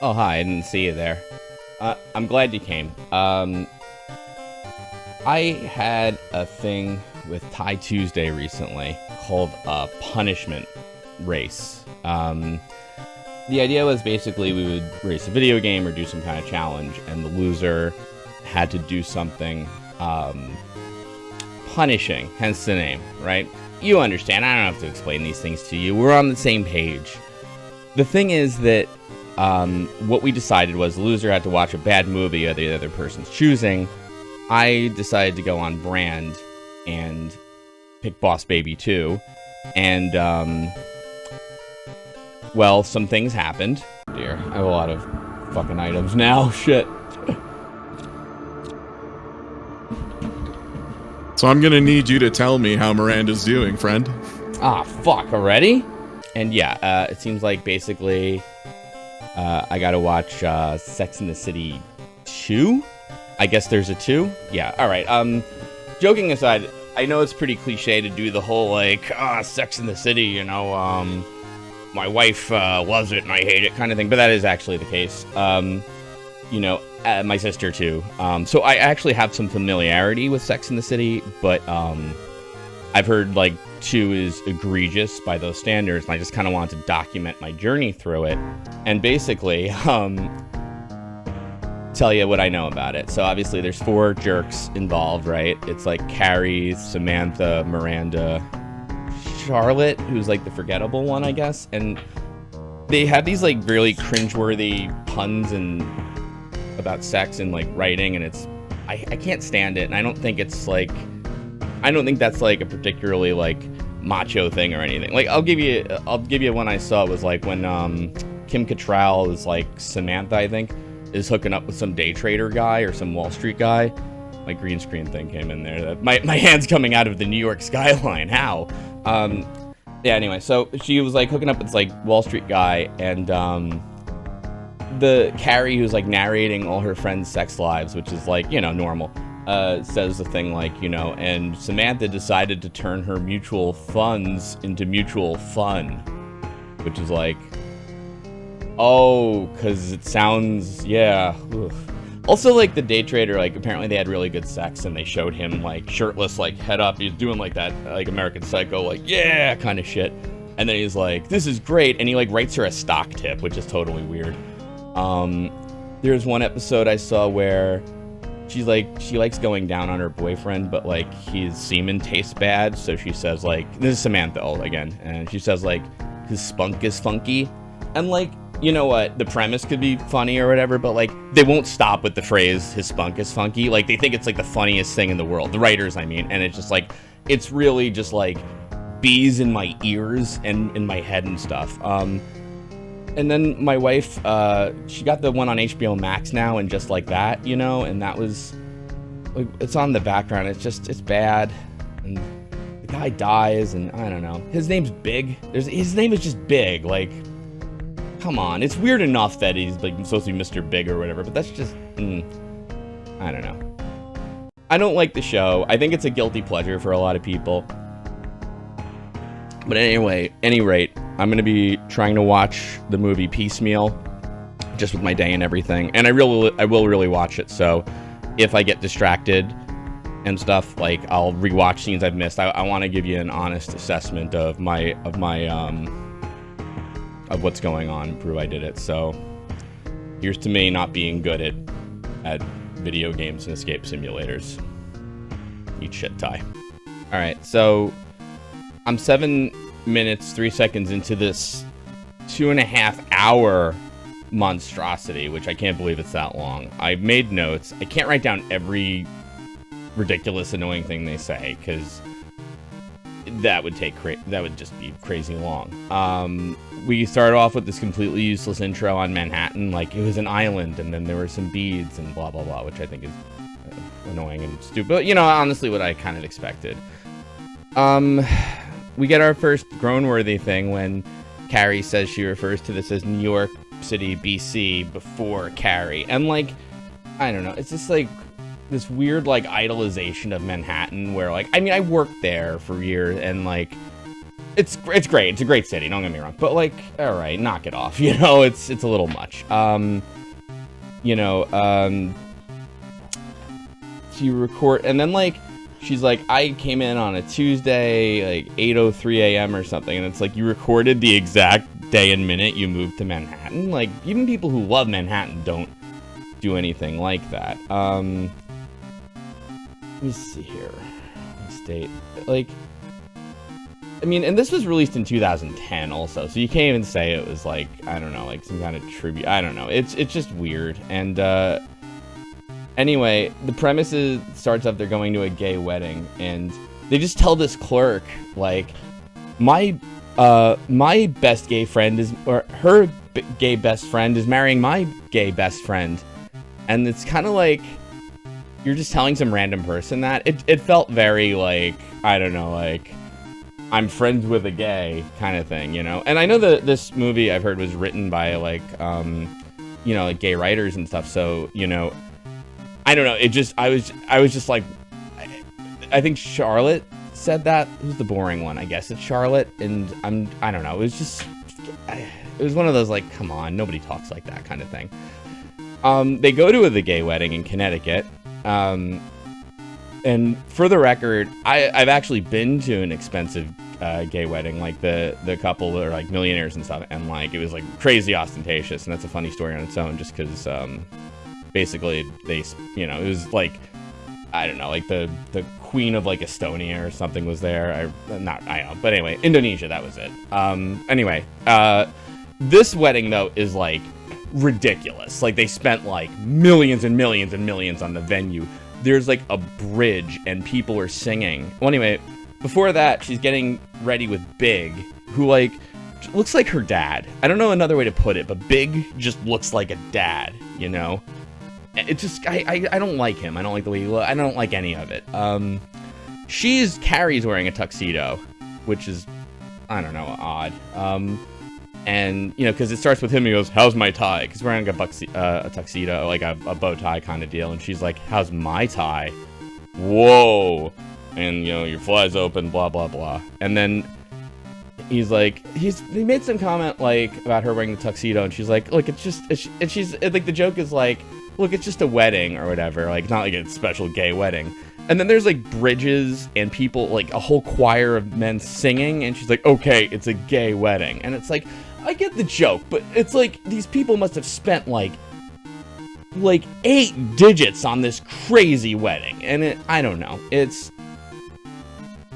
Oh, hi, I didn't see you there. I'm glad you came. I had a thing with Thai Tuesday recently called a punishment race. The idea was basically we would race a video game or do some kind of challenge, and the loser had to do something punishing, hence the name, right? You understand. I don't have to explain these things to you. We're on the same page. The thing is that what we decided was the loser had to watch a bad movie of the other person's choosing. I decided to go on brand and pick Boss Baby 2. And, well, some things happened. Dear, I have a lot of fucking items now. Shit. So I'm gonna need you to tell me how Miranda's doing, friend. Ah, fuck, already? And yeah, it seems like basically I gotta watch Sex and the City 2? I guess there's a 2? Yeah, alright. Joking aside, I know it's pretty cliche to do the whole, like, Sex and the City, you know, my wife loves it and I hate it kind of thing, but that is actually the case. You know, my sister too. So I actually have some familiarity with Sex and the City, but I've heard, like, 2 is egregious by those standards, and I just kind of wanted to document my journey through it, and basically, tell you what I know about it. So obviously there's 4 jerks involved, right? It's like Carrie, Samantha, Miranda, Charlotte, who's like the forgettable one, I guess, and they have these like really cringeworthy puns and about sex and like writing, and it's I can't stand it, and I don't think that's like a particularly like macho thing or anything. Like I'll give you one I saw. It was like when Kim Cattrall is like Samantha, I think, is hooking up with some day trader guy or some Wall Street guy. My green screen thing came in there. My hand's coming out of the New York skyline. How? Yeah, anyway, so she was like hooking up with this like Wall Street guy, and the Carrie, who's like narrating all her friends' sex lives, which is like, you know, normal, says the thing like, you know, and Samantha decided to turn her mutual funds into mutual fun, which is like, oh, because it sounds, yeah. Ugh. Also, like, the day trader, like, apparently they had really good sex, and they showed him, like, shirtless, like, head up. He's doing, like, that, like, American Psycho, like, yeah, kind of shit. And then he's like, this is great, and he, like, writes her a stock tip, which is totally weird. There's one episode I saw where she's like, she likes going down on her boyfriend, but, like, his semen tastes bad, so she says, like, this is Samantha again, and she says, like, his spunk is funky, and, like, you know what, the premise could be funny or whatever, but, like, they won't stop with the phrase, his spunk is funky. Like, they think it's, like, the funniest thing in the world. The writers, I mean. And it's just, like, it's really just, like, bees in my ears and in my head and stuff. And then my wife, she got the one on HBO Max now, and just like that, you know? And that was, like, it's on the background. It's bad. And the guy dies, and I don't know. His name's Big. His name is just Big, like... Come on, it's weird enough that he's like supposed to be Mr. Big or whatever, but that's just, I don't know. I don't like the show. I think it's a guilty pleasure for a lot of people. But anyway, any rate, I'm going to be trying to watch the movie piecemeal, just with my day and everything, and I will really watch it, so if I get distracted and stuff, like, I'll rewatch scenes I've missed. I want to give you an honest assessment of of what's going on, prove I did it. So here's to me not being good at video games and escape simulators. Eat shit, Ty. Alright, so I'm 7 minutes 3 seconds into this 2.5 hour monstrosity, which I can't believe it's that long. I've made notes. I can't write down every ridiculous, annoying thing they say, because that would just be crazy long. We started off with this completely useless intro on Manhattan, like it was an island, and then there were some beads and blah blah blah, which I think is annoying and stupid. But, you know, honestly, what I kind of expected. We get our first groan-worthy thing when Carrie says she refers to this as New York City, BC, before Carrie, and like, I don't know, it's just like this weird like idolization of Manhattan, where like, I mean, I worked there for years, and like, it's great. It's a great city. Don't get me wrong. But like, all right, knock it off. You know, it's a little much. She record, and then like, she's like, I came in on a Tuesday, like 8:03 a.m. or something, and it's like, you recorded the exact day and minute you moved to Manhattan. Like, even people who love Manhattan don't do anything like that. Let me see here. State, like, I mean, and this was released in 2010 also, so you can't even say it was like, I don't know, like some kind of tribute. I don't know. It's just weird. And anyway, the premise starts off, they're going to a gay wedding, and they just tell this clerk, like, my best gay friend is, or her gay best friend is marrying my gay best friend. And it's kind of like, you're just telling some random person that. It felt very like, I don't know, like, I'm friends with a gay kind of thing, you know? And I know that this movie, I've heard, was written by, like, you know, like, gay writers and stuff, so, you know, I don't know, it just, I was just like, I think Charlotte said that. Who's the boring one? I guess it's Charlotte, and I don't know, it was just, it was one of those, like, come on, nobody talks like that kind of thing. They go to the gay wedding in Connecticut, and for the record, I've actually been to an expensive gay wedding, like the couple are like millionaires and stuff, and like it was like crazy ostentatious, and that's a funny story on its own, just because basically they, you know, it was like, I don't know, like the queen of like Estonia or something was there. I don't know, but anyway, Indonesia, that was it. Anyway, this wedding though is like ridiculous. Like, they spent like millions and millions and millions on the venue. There's like a bridge and people are singing. Well, anyway, before that, she's getting ready with Big, who like looks like her dad. I don't know another way to put it, but Big just looks like a dad, you know? It just, I don't like him. I don't like the way he looks. I don't like any of it. Carrie's wearing a tuxedo, which is, I don't know, odd. And, you know, because it starts with him, he goes, how's my tie? Because we're wearing a tuxedo, like a bow tie kind of deal. And she's like, how's my tie? Whoa. And, you know, your fly's open, blah, blah, blah. And then he's like, he made some comment, like, about her wearing the tuxedo. And she's like, look, like, the joke is like, look, it's just a wedding or whatever. Like, not like a special gay wedding. And then there's, like, bridges and people, like, a whole choir of men singing. And she's like, okay, it's a gay wedding. And it's like, I get the joke, but it's like, these people must have spent, like 8 digits on this crazy wedding. And I don't know. It's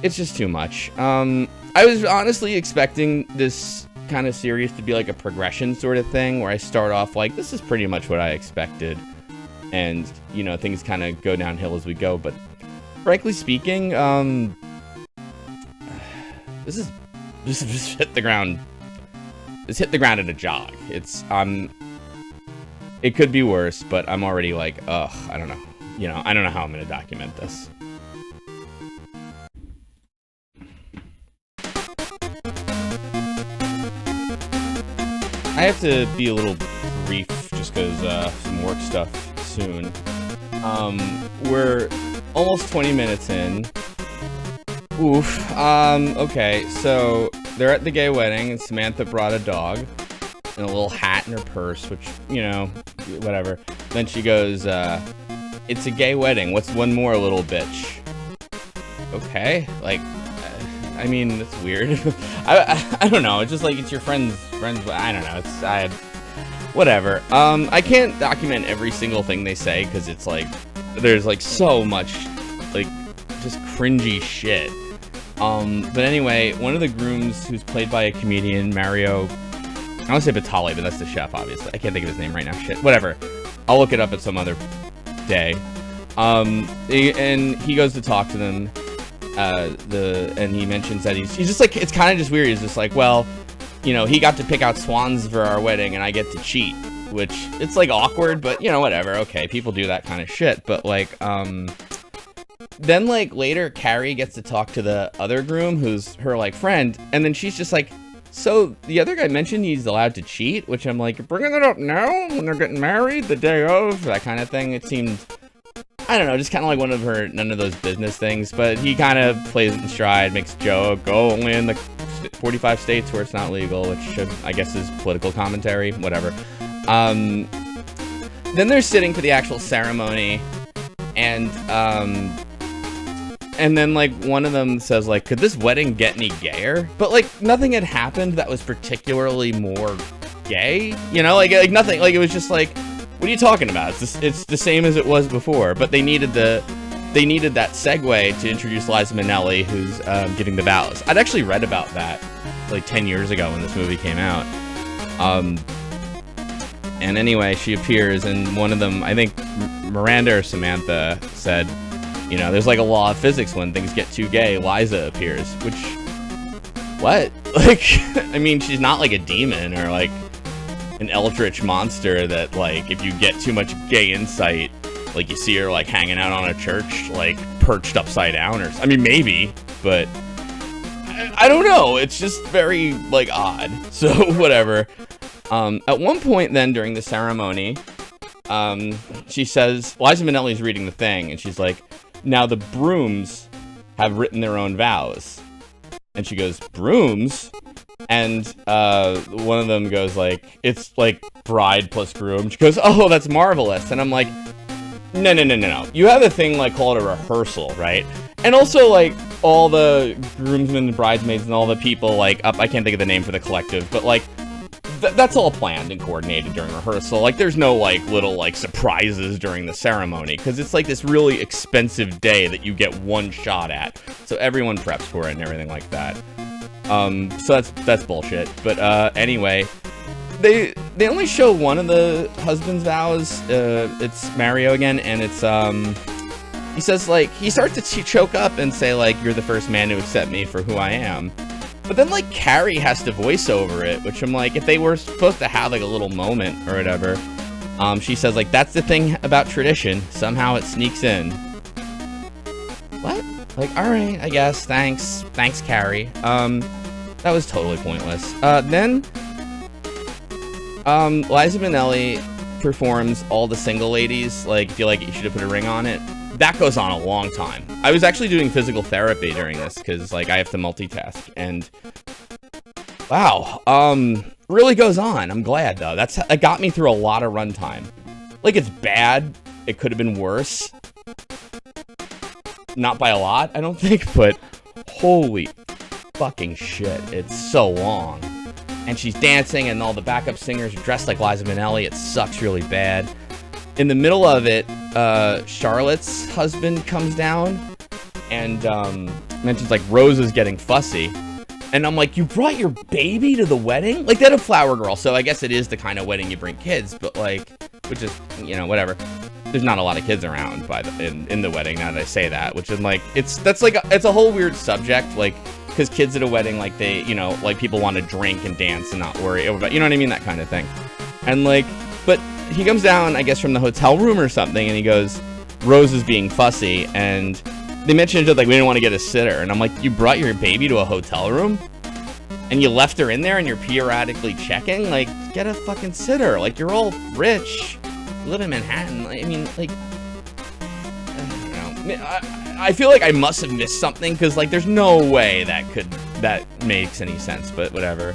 just too much. I was honestly expecting this kind of series to be like a progression sort of thing, where I start off like, this is pretty much what I expected. And, you know, things kind of go downhill as we go. But frankly speaking, this just hit the ground. Just hit the ground at a jog. It's, it could be worse, but I'm already like, ugh, I don't know. You know, I don't know how I'm going to document this. I have to be a little brief just because some work stuff soon. We're almost 20 minutes in. Oof. Okay, so they're at the gay wedding, and Samantha brought a dog and a little hat in her purse, which, you know, whatever. Then she goes, it's a gay wedding. What's one more, little bitch? Okay, like, I mean, that's weird. I don't know. It's just like, it's your friend's. I don't know. Whatever. I can't document every single thing they say, because it's like, there's like so much, like, just cringy shit. But anyway, one of the grooms, who's played by a comedian, Mario, I want to say Batali, but that's the chef, obviously. I can't think of his name right now. Shit. Whatever. I'll look it up at some other day. And he goes to talk to them. And he mentions that he's just like, it's kind of just weird. He's just like, well, you know, he got to pick out swans for our wedding, and I get to cheat, which, it's like awkward, but, you know, whatever. Okay, people do that kind of shit. But like, then like later, Carrie gets to talk to the other groom, who's her like friend, and then she's just like, so the other guy mentioned he's allowed to cheat, which I'm like, you're bringing it up now when they're getting married, the day of, that kind of thing. It seemed, I don't know, just kind of like one of her none of those business things, but he kind of plays it in stride, makes a joke, oh, only in the 45 states where it's not legal, which should, I guess, is political commentary, whatever. Then they're sitting for the actual ceremony, and then, like, one of them says, like, could this wedding get any gayer? But, like, nothing had happened that was particularly more gay, you know? Like nothing, like, it was just like, what are you talking about? It's the same as it was before, but they needed that segue to introduce Liza Minnelli, who's giving the vows. I'd actually read about that, like, 10 years ago when this movie came out. And anyway, she appears, and one of them, I think Miranda or Samantha, said, you know, there's like a law of physics when things get too gay, Liza appears, which, what? Like, I mean, she's not like a demon or like an eldritch monster that, like, if you get too much gay insight, like, you see her like hanging out on a church, like perched upside down, or I mean, maybe, but I don't know. It's just very, like, odd. So whatever. At one point then during the ceremony, she says, Liza Minnelli's reading the thing, and she's like, now the brooms have written their own vows. And she goes, brooms? And one of them goes, like, it's like bride plus groom. She goes, oh, that's marvelous. And I'm like, no. You have a thing, like, called a rehearsal, right? And also, like, all the groomsmen and bridesmaids and all the people, like, up, I can't think of the name for the collective, but, like, that's all planned and coordinated during rehearsal. Like, there's no, like, little, like, surprises during the ceremony, because it's, like, this really expensive day that you get one shot at. So everyone preps for it and everything like that. So that's bullshit. But, anyway, they only show one of the husband's vows. It's Mario again, and it's, he says, like, he starts to choke up and say, like, you're the first man to accept me for who I am. But then, like, Carrie has to voice over it, which I'm like, if they were supposed to have, like, a little moment or whatever, she says, like, that's the thing about tradition. Somehow it sneaks in. What? Like, alright, I guess. Thanks, Carrie. That was totally pointless. Then, Liza Minnelli performs all the single ladies, like, feel like you should have put a ring on it. That goes on a long time. I was actually doing physical therapy during this because, like, I have to multitask, and wow, really goes on. I'm glad though. That got me through a lot of runtime. Like, it's bad. It could have been worse. Not by a lot, I don't think, but holy fucking shit, it's so long. And she's dancing, and all the backup singers are dressed like Liza Minnelli. It sucks really bad. In the middle of it, Charlotte's husband comes down and mentions, like, Rose is getting fussy. And I'm like, you brought your baby to the wedding? Like, they had a flower girl, so I guess it is the kind of wedding you bring kids, but, like, which is, you know, whatever. There's not a lot of kids around in the wedding, now that I say that, which is, like, it's a whole weird subject, like, because kids at a wedding, like, they, you know, like, people want to drink and dance and not worry about, you know what I mean, that kind of thing. And, like, but he comes down, I guess, from the hotel room or something, and he goes, Rose is being fussy, and they mentioned it, like, we didn't want to get a sitter, and I'm like, you brought your baby to a hotel room? And you left her in there, and you're periodically checking? Like, get a fucking sitter. Like, you're all rich. You live in Manhattan. I mean, like, I don't know. I feel like I must have missed something, because, like, there's no way that makes any sense, but whatever.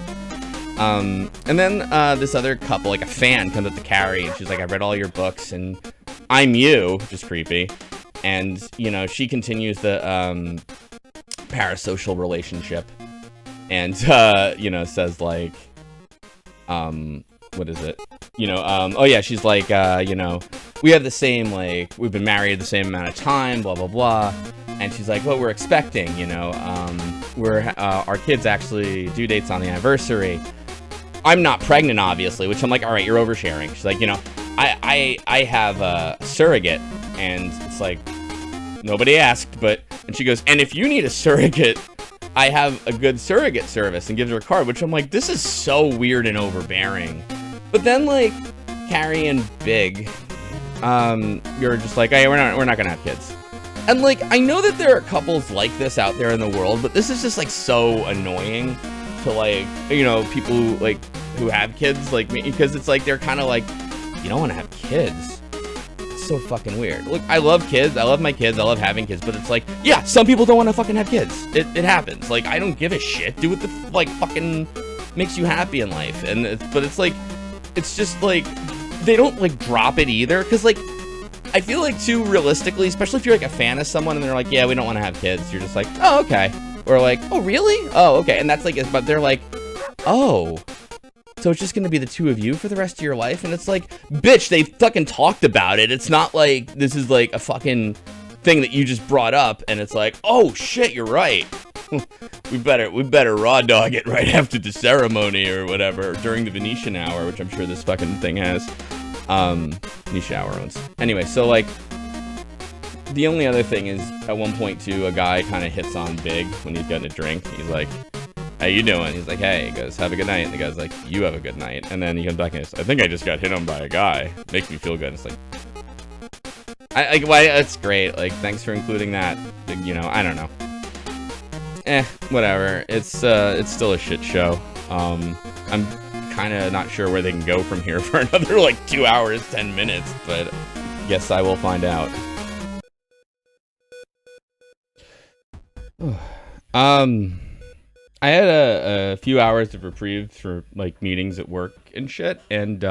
And then, this other couple, like, a fan, comes up to Carrie, and she's like, I read all your books, and I'm you, which is creepy. And, you know, she continues the, parasocial relationship. And, you know, says, like, what is it? You know, oh yeah, she's like, you know, we have the same, like, we've been married the same amount of time, blah, blah, blah. And she's like, well, we're expecting, you know, our kids actually due dates on the anniversary. I'm not pregnant, obviously, which I'm like, all right, you're oversharing. She's like, you know, I have a surrogate, and it's like, nobody asked, but, and she goes, and if you need a surrogate, I have a good surrogate service, and gives her a card, which I'm like, this is so weird and overbearing. But then, like, Carrie and Big, you're just like, hey, we're not gonna have kids. And, like, I know that there are couples like this out there in the world, but this is just, like, so annoying to, like, you know, people who, like, who have kids, like me, because it's like, they're kind of like, you don't want to have kids. It's so fucking weird. Look, I love kids. I love my kids. I love having kids. But it's like, yeah, some people don't want to fucking have kids. It happens. Like, I don't give a shit. Do what the, like, fucking makes you happy in life. But it's like, it's just like, they don't, like, drop it either. Because, like, I feel like, too, realistically, especially if you're, like, a fan of someone and they're like, yeah, we don't want to have kids. You're just like, oh, okay. Or like, oh, really? Oh, okay. And that's like, but they're like, oh, so it's just going to be the two of you for the rest of your life? And it's like, bitch, they fucking talked about it. It's not like this is like a fucking thing that you just brought up. And it's like, oh, shit, you're right. we better raw dog it right after the ceremony or whatever, during the Venetian hour, which I'm sure this fucking thing has. Venetian hour owns. Anyway, so like, the only other thing is, at one point, too, a guy kind of hits on Big when he's getting a drink. He's like, how you doing? He's like, hey. He goes, have a good night. And the guy's like, you have a good night. And then he comes back and goes, I think I just got hit on by a guy. Makes me feel good. And it's like, why? That's great. Like, thanks for including that. You know, I don't know. Whatever. It's still a shit show. I'm kind of not sure where they can go from here for another, like, 2 hours, 10 minutes. But guess I will find out. I had a few hours of reprieve for like meetings at work and shit, and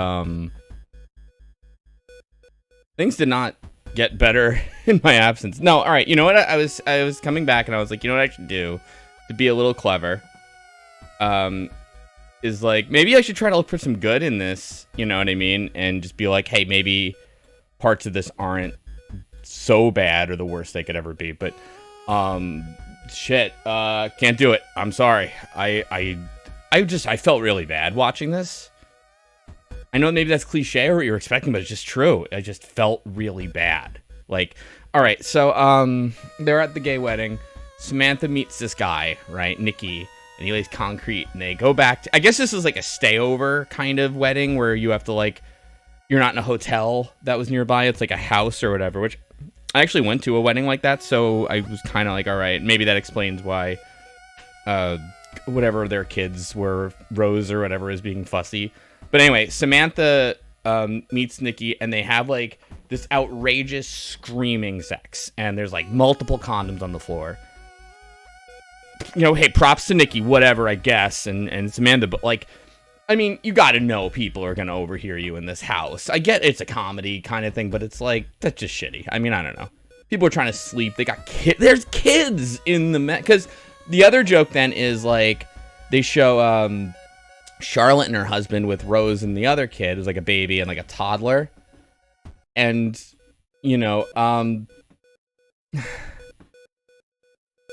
things did not get better in my absence. No, all right. You know what? I was coming back and I was like, you know what I should do to be a little clever? Is like maybe I should try to look for some good in this. You know what I mean? And just be like, hey, maybe parts of this aren't so bad or the worst they could ever be, but shit, can't do it. I'm sorry. I felt really bad watching this. I know maybe that's cliche or what you're expecting, but it's just true. I just felt really bad. Like, all right, so they're at the gay wedding. Samantha meets this guy, right, Nikki, and he lays concrete, and they go back to, I guess this is like a stayover kind of wedding where you have to like, you're not in a hotel that was nearby. It's like a house or whatever, which I actually went to a wedding like that, so I was kind of like, all right, maybe that explains why whatever their kids were, Rose or whatever, is being fussy. But anyway, Samantha meets Nikki, and they have like this outrageous screaming sex, and there's like multiple condoms on the floor. You know, hey, props to Nikki, whatever, I guess, and Samantha, but like, I mean, you gotta know people are gonna overhear you in this house. I get it's a comedy kind of thing, but it's like, that's just shitty. I mean, I don't know. People are trying to sleep. They got kids. There's kids in the because the other joke then is like, they show Charlotte and her husband with Rose and the other kid who's like a baby and like a toddler. And, you know,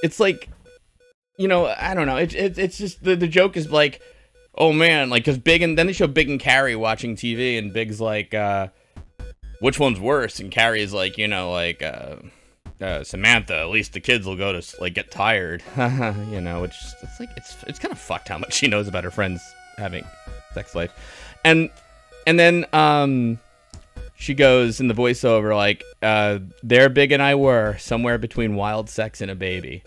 it's like, you know, I don't know. It's just, the joke is like, oh man, like, cause Big, and then they show Big and Carrie watching TV, and Big's like, which one's worse? And Carrie's like, you know, like, Samantha, at least the kids will go to, like, get tired. You know, which, it's like, it's kind of fucked how much she knows about her friends having sex life. And then, she goes in the voiceover, like, there Big and I were, somewhere between wild sex and a baby.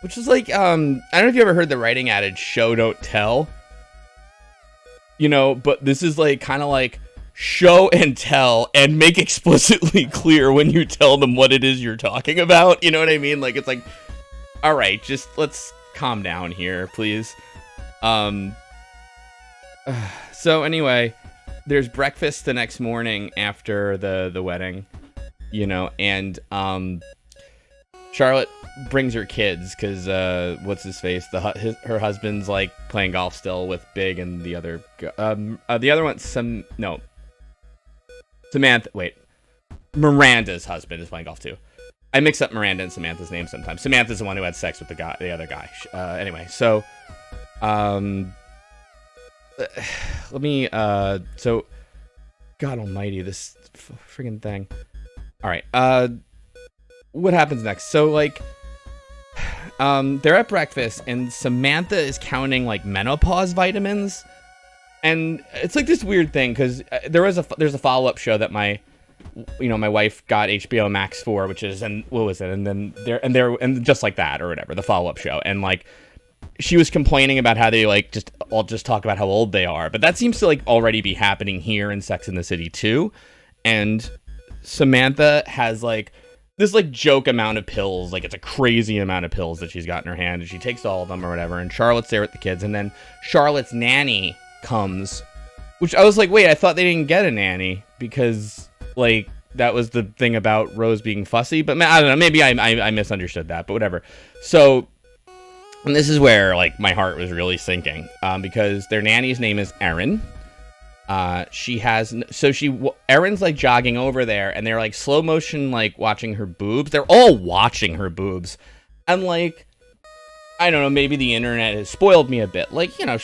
Which is like, I don't know if you ever heard the writing adage, show don't tell. You know, but this is like, kind of like, show and tell, and make explicitly clear when you tell them what it is you're talking about. You know what I mean? Like, it's like, all right, just let's calm down here, please. So anyway, there's breakfast the next morning after the wedding, you know, and Charlotte brings her kids because what's his face, her husband's like playing golf still with Big, and the other one, Samantha, wait, Miranda's husband is playing golf too. I mix up Miranda and Samantha's name sometimes. Samantha's the one who had sex with the other guy. Anyway, so let me so, God almighty, this friggin' thing. All right, what happens next? So like, they're at breakfast, and Samantha is counting like menopause vitamins, and it's like this weird thing because there's a follow-up show that my wife got HBO Max for, which is, and what was it? And then and just like that or whatever, the follow-up show, and like, she was complaining about how they like just talk about how old they are, but that seems to like already be happening here in Sex and the City too. and Samantha has like this like joke amount of pills, like it's a crazy amount of pills that she's got in her hand, and she takes all of them or whatever, and Charlotte's there with the kids, and then Charlotte's nanny comes, which I was like, wait, I thought they didn't get a nanny because like that was the thing about Rose being fussy, but I don't know, maybe I misunderstood that, but whatever. So, and this is where like my heart was really sinking, because their nanny's name is Erin. Erin's like jogging over there, and they're like slow motion, like watching her boobs. They're all watching her boobs. And like, I don't know, maybe the internet has spoiled me a bit. Like, you know,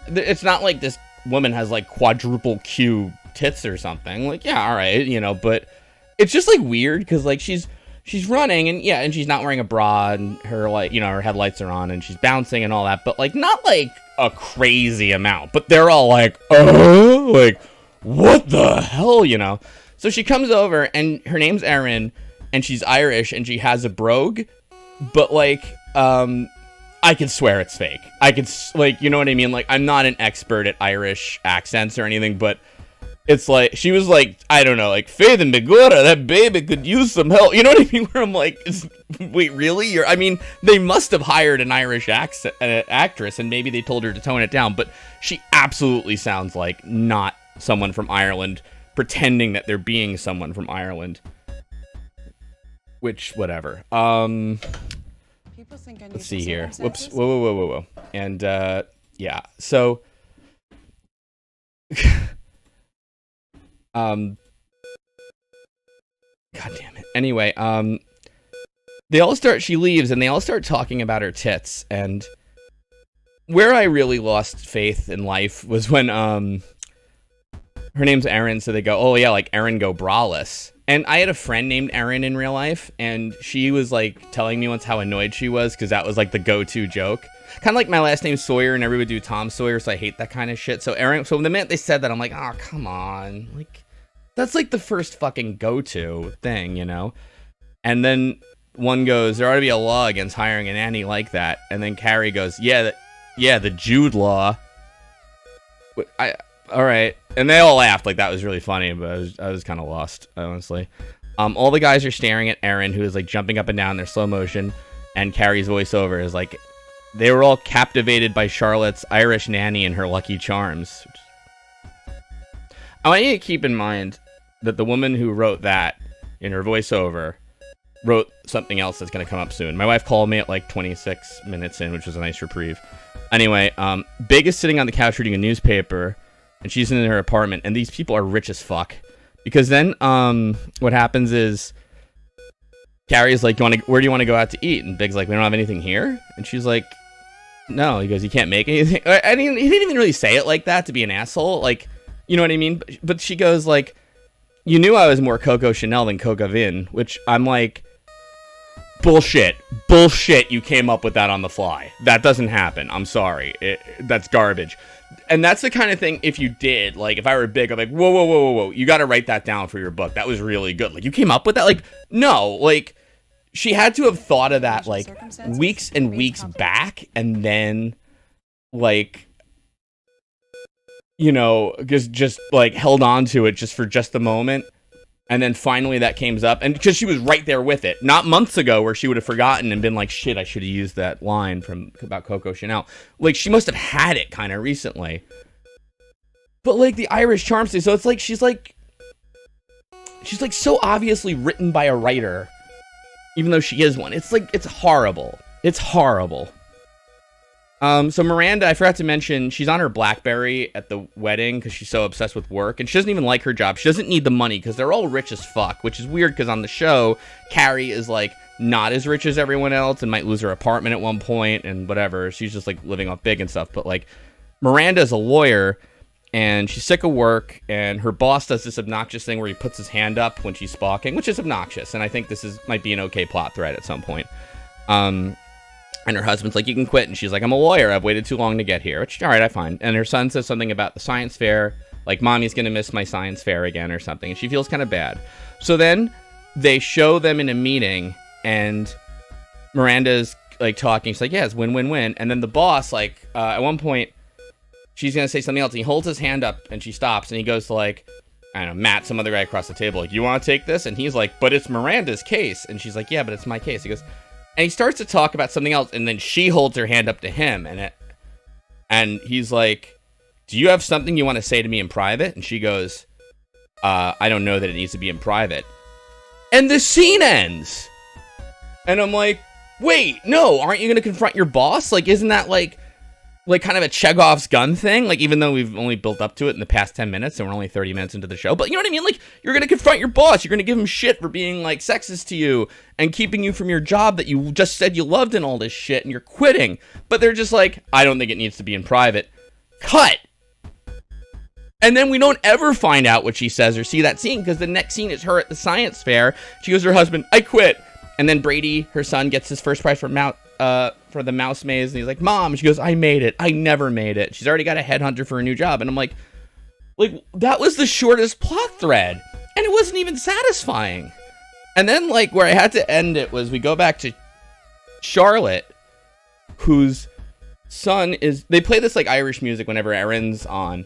it's not like this woman has like quadruple Q tits or something. Like, yeah, all right, you know, but it's just like weird because like she's running, and yeah, and she's not wearing a bra, and her like, you know, her headlights are on, and she's bouncing and all that, but like not like a crazy amount, but they're all like, oh, like what the hell, you know? So she comes over, and her name's Erin, and she's Irish, and she has a brogue, but like I could swear it's fake. I could, like, you know what I mean? Like, I'm not an expert at Irish accents or anything, but it's like, she was like, I don't know, like, Faith and Begura, that baby could use some help. You know what I mean? Where I'm like, wait, really? I mean, they must have hired an Irish actress, and maybe they told her to tone it down, but she absolutely sounds like not someone from Ireland, pretending that they're being someone from Ireland. Which, whatever. Let's see here. Whoops. Whoa. And, yeah. So, God damn it. Anyway, she leaves, and they all start talking about her tits, and where I really lost faith in life was when, her name's Erin, so they go, oh yeah, like, Erin go braless. And I had a friend named Erin in real life, and she was, like, telling me once how annoyed she was, because that was, like, the go-to joke. Kind of like my last name's Sawyer, and everybody would do Tom Sawyer, so I hate that kind of shit. So the minute they said that, I'm like, oh, come on. Like, that's, like, the first fucking go-to thing, you know? And then one goes, there ought to be a law against hiring a nanny like that. And then Carrie goes, yeah, the Jude law. All right. And they all laughed, like that was really funny, but I was kind of lost, honestly. All the guys are staring at Erin, who is like jumping up and down in their slow motion, and Carrie's voiceover is like, they were all captivated by Charlotte's Irish nanny and her lucky charms. I want you to keep in mind that the woman who wrote that in her voiceover wrote something else that's going to come up soon. My wife called me at like 26 minutes in, which was a nice reprieve. Anyway, Big is sitting on the couch reading a newspaper, and she's in her apartment, and these people are rich as fuck. Because then, what happens is, Carrie's like, where do you want to go out to eat? And Big's like, we don't have anything here? And she's like, no. He goes, you can't make anything? He didn't even really say it like that to be an asshole. Like, you know what I mean? But she goes like, you knew I was more Coco Chanel than Coca Vin, which I'm like, bullshit, you came up with that on the fly. That doesn't happen. I'm sorry. That's garbage. And that's the kind of thing, if you did, like, if I were Big, I'm like, whoa, you got to write that down for your book. That was really good. Like, you came up with that? Like, no, like, she had to have thought of that, like, weeks and weeks back, and then, like, you know, just like, held on to it just for just the moment. And then finally that came up, and because she was right there with it, not months ago where she would have forgotten and been like, shit, I should have used that line about Coco Chanel. Like, she must have had it kind of recently. But like the Irish charms thing, so it's like she's like so obviously written by a writer, even though she is one. It's like, it's horrible. It's horrible. So Miranda, I forgot to mention, she's on her BlackBerry at the wedding because she's so obsessed with work, and she doesn't even like her job. She doesn't need the money because they're all rich as fuck, which is weird because on the show, Carrie is like not as rich as everyone else and might lose her apartment at one point and whatever. She's just like living off Big and stuff. But like, Miranda's a lawyer, and she's sick of work, and her boss does this obnoxious thing where he puts his hand up when she's sparking, which is obnoxious, and I think this might be an okay plot thread at some point. And her husband's like, you can quit. And she's like, I'm a lawyer. I've waited too long to get here. Which, all right, I find. And her son says something about the science fair. Like, mommy's going to miss my science fair again or something. And she feels kind of bad. So then they show them in a meeting. And Miranda's, like, talking. She's like, yeah, it's win-win-win. And then the boss, like, at one point, she's going to say something else. And he holds his hand up. And she stops. And he goes to, like, I don't know, Matt, some other guy across the table, like, you want to take this? And he's like, but it's Miranda's case. And she's like, yeah, but it's my case. He goes, and he starts to talk about something else, and then she holds her hand up to him, and he's like, do you have something you want to say to me in private? And she goes, I don't know that it needs to be in private. And the scene ends. And I'm like, wait, no, aren't you going to confront your boss? Like, isn't that like kind of a Chekhov's gun thing? Like, even though we've only built up to it in the past 10 minutes and we're only 30 minutes into the show, but you know what I mean? Like, you're going to confront your boss. You're going to give him shit for being like sexist to you and keeping you from your job that you just said you loved and all this shit, and you're quitting. But they're just like, I don't think it needs to be in private. Cut. And then we don't ever find out what she says or see that scene, because the next scene is her at the science fair. She goes to her husband, I quit. And then Brady, her son, gets his first prize for the mouse maze, and he's like, Mom. She goes, I made it. I never made it. She's already got a headhunter for a new job. And I'm like, that was the shortest plot thread, and it wasn't even satisfying. And then, like, where I had to end it was we go back to Charlotte, whose son is, they play this like Irish music whenever Erin's on,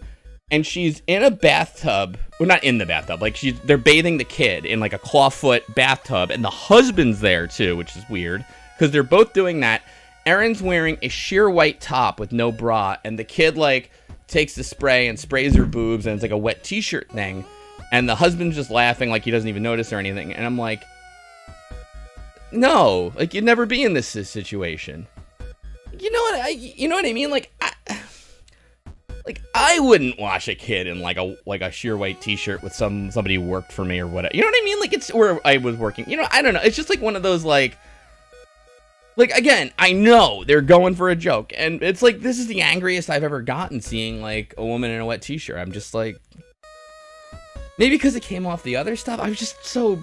and she's in a bathtub. Well, not in the bathtub, like they're bathing the kid in like a clawfoot bathtub, and the husband's there too, which is weird because they're both doing that. Erin's wearing a sheer white top with no bra, and the kid like takes the spray and sprays her boobs, and it's like a wet t-shirt thing, and the husband's just laughing like he doesn't even notice or anything. And I'm like, no, like, you'd never be in this situation. You know what I mean? Like, I wouldn't wash a kid in like a sheer white t-shirt with somebody who worked for me or whatever. You know what I mean? Like, it's where I was working. You know, I don't know. It's just like one of those like again, I know they're going for a joke, and it's like, this is the angriest I've ever gotten seeing like a woman in a wet t-shirt. I'm just like, maybe because it came off the other stuff, I was just so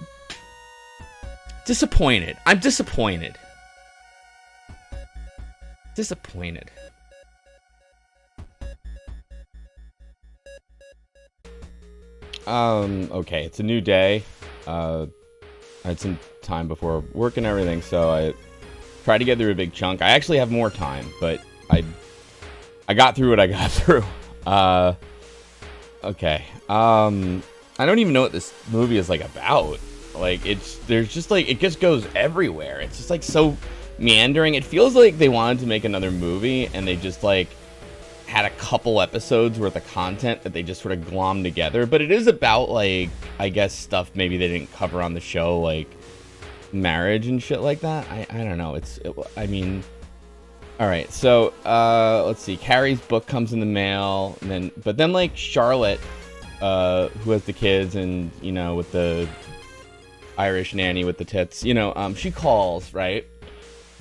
disappointed. I'm disappointed. Disappointed. Okay, it's a new day. I had some time before work and everything, so I tried to get through a big chunk. I actually have more time, but I got through what I got through. Okay. I don't even know what this movie is like about. Like, there's just like, it just goes everywhere. It's just like so meandering. It feels like they wanted to make another movie, and they just like had a couple episodes worth of content that they just sort of glommed together. But it is about like, I guess, stuff maybe they didn't cover on the show, like marriage and shit like that. I don't know. I mean, all right. So let's see. Carrie's book comes in the mail, and then like Charlotte, who has the kids, and you know, with the Irish nanny with the tits, you know, she calls, right?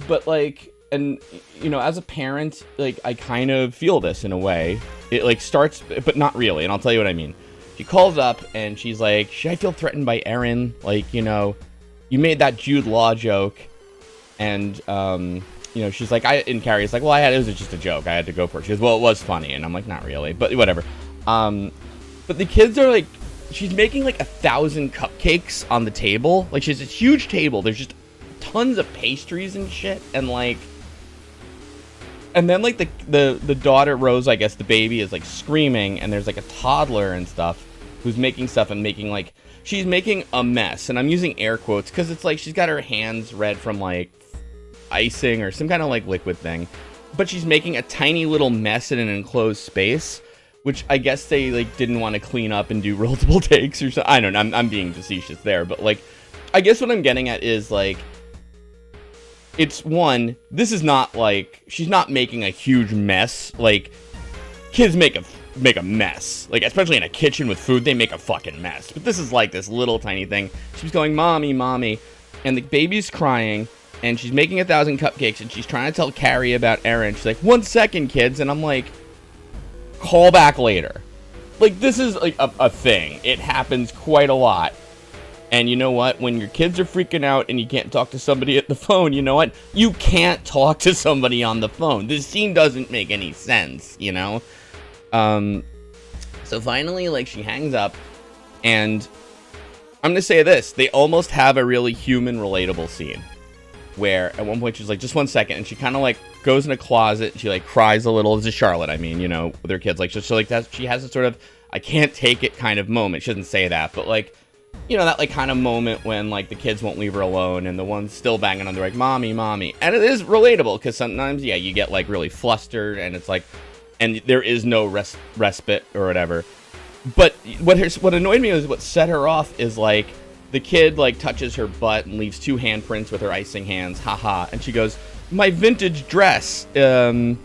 But like, and you know, as a parent, like, I kind of feel this in a way. It like starts, but not really, and I'll tell you what I mean. She calls up and she's like, should I feel threatened by Erin? Like, you know, you made that Jude Law joke, and you know, she's like, and Carrie's like, well, it was just a joke, I had to go for it. She goes, well, it was funny. And I'm like, not really, but whatever. But the kids are like, she's making like 1,000 cupcakes on the table. Like, she has this huge table. There's just tons of pastries and shit. And like, and then like the daughter, Rose, I guess the baby, is like screaming. And there's like a toddler and stuff who's making stuff and making like, she's making a mess. And I'm using air quotes because it's like she's got her hands red from like icing or some kind of like liquid thing. But she's making a tiny little mess in an enclosed space, which I guess they like didn't want to clean up and do multiple takes or something. I don't know. I'm being facetious there, but like, I guess what I'm getting at is like, it's one, this is not like, she's not making a huge mess. Like, kids make a mess. Like, especially in a kitchen with food, they make a fucking mess. But this is like this little tiny thing. She's going, mommy, mommy, and the baby's crying, and she's making 1,000 cupcakes, and she's trying to tell Carrie about Erin. She's like, 1 second, kids, and I'm like, call back later. Like, this is like a thing. It happens quite a lot. And you know what? When your kids are freaking out and you can't talk to somebody at the phone, you know what? You can't talk to somebody on the phone. This scene doesn't make any sense, you know? So finally, like, she hangs up, and I'm gonna say this. They almost have a really human, relatable scene where at one point she's like, just 1 second, and she kind of like goes in a closet and she like cries a little. This is Charlotte, I mean, you know, with her kids, like, just so like that, she has a sort of, I can't take it kind of moment. She doesn't say that, but like, you know, that like kind of moment when like the kids won't leave her alone and the one's still banging on the like, mommy, mommy. And it is relatable because sometimes, yeah, you get like really flustered and it's like, and there is no respite or whatever. But what annoyed me was what set her off is like the kid like touches her butt and leaves 2 handprints with her icing hands. Haha. And she goes, my vintage dress. You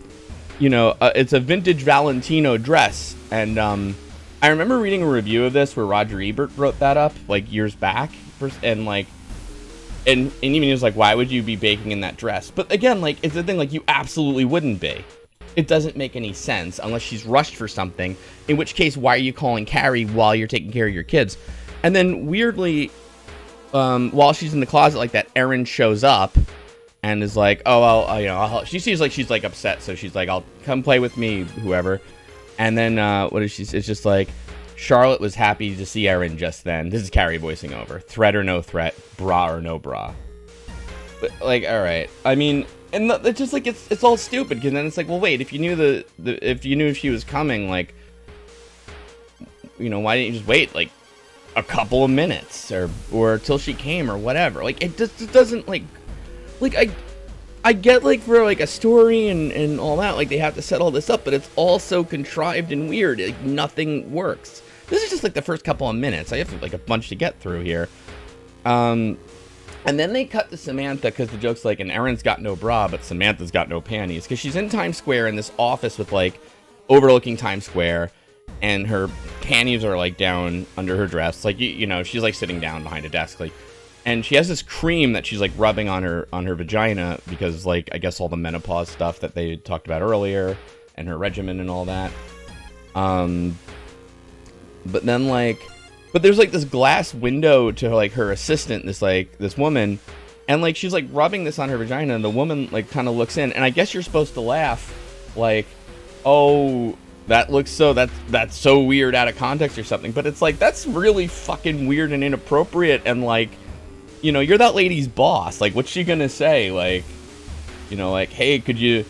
know, it's a vintage Valentino dress. And I remember reading a review of this where Roger Ebert wrote that up like years back. And like, and even he was like, why would you be baking in that dress? But again, like, it's the thing, like, you absolutely wouldn't be. It doesn't make any sense unless she's rushed for something, in which case, why are you calling Carrie while you're taking care of your kids? And then weirdly, while she's in the closet like that, Erin shows up and is like, oh, she seems like she's like upset. So she's like, I'll come play with me, whoever. And then what is she? It's just like, Charlotte was happy to see Erin just then. This is Carrie voicing over. Threat or no threat, bra or no bra. But like, all right. I mean, and it's just like it's all stupid because then it's like, well, wait, if you knew if she was coming, like, you know, why didn't you just wait like a couple of minutes or till she came or whatever? Like, it just doesn't like I get like for like a story and all that, like they have to set all this up, but it's all so contrived and weird. Like nothing works. This is just like the first couple of minutes. I have like a bunch to get through here. And then they cut to Samantha because the joke's like, and Erin's got no bra, but Samantha's got no panties. Because she's in Times Square in this office with like overlooking Times Square, and her panties are like down under her dress. Like, you know, she's like sitting down behind a desk, like, and she has this cream that she's like rubbing on her vagina because like, I guess all the menopause stuff that they talked about earlier and her regimen and all that. But then like, but there's like this glass window to like her assistant, this woman, and like she's like rubbing this on her vagina, and the woman like kind of looks in, and I guess you're supposed to laugh, like, oh, that looks so that's so weird out of context or something, but it's like that's really fucking weird and inappropriate, and like, you know, you're that lady's boss, like what's she gonna say, like, you know, like, hey, could you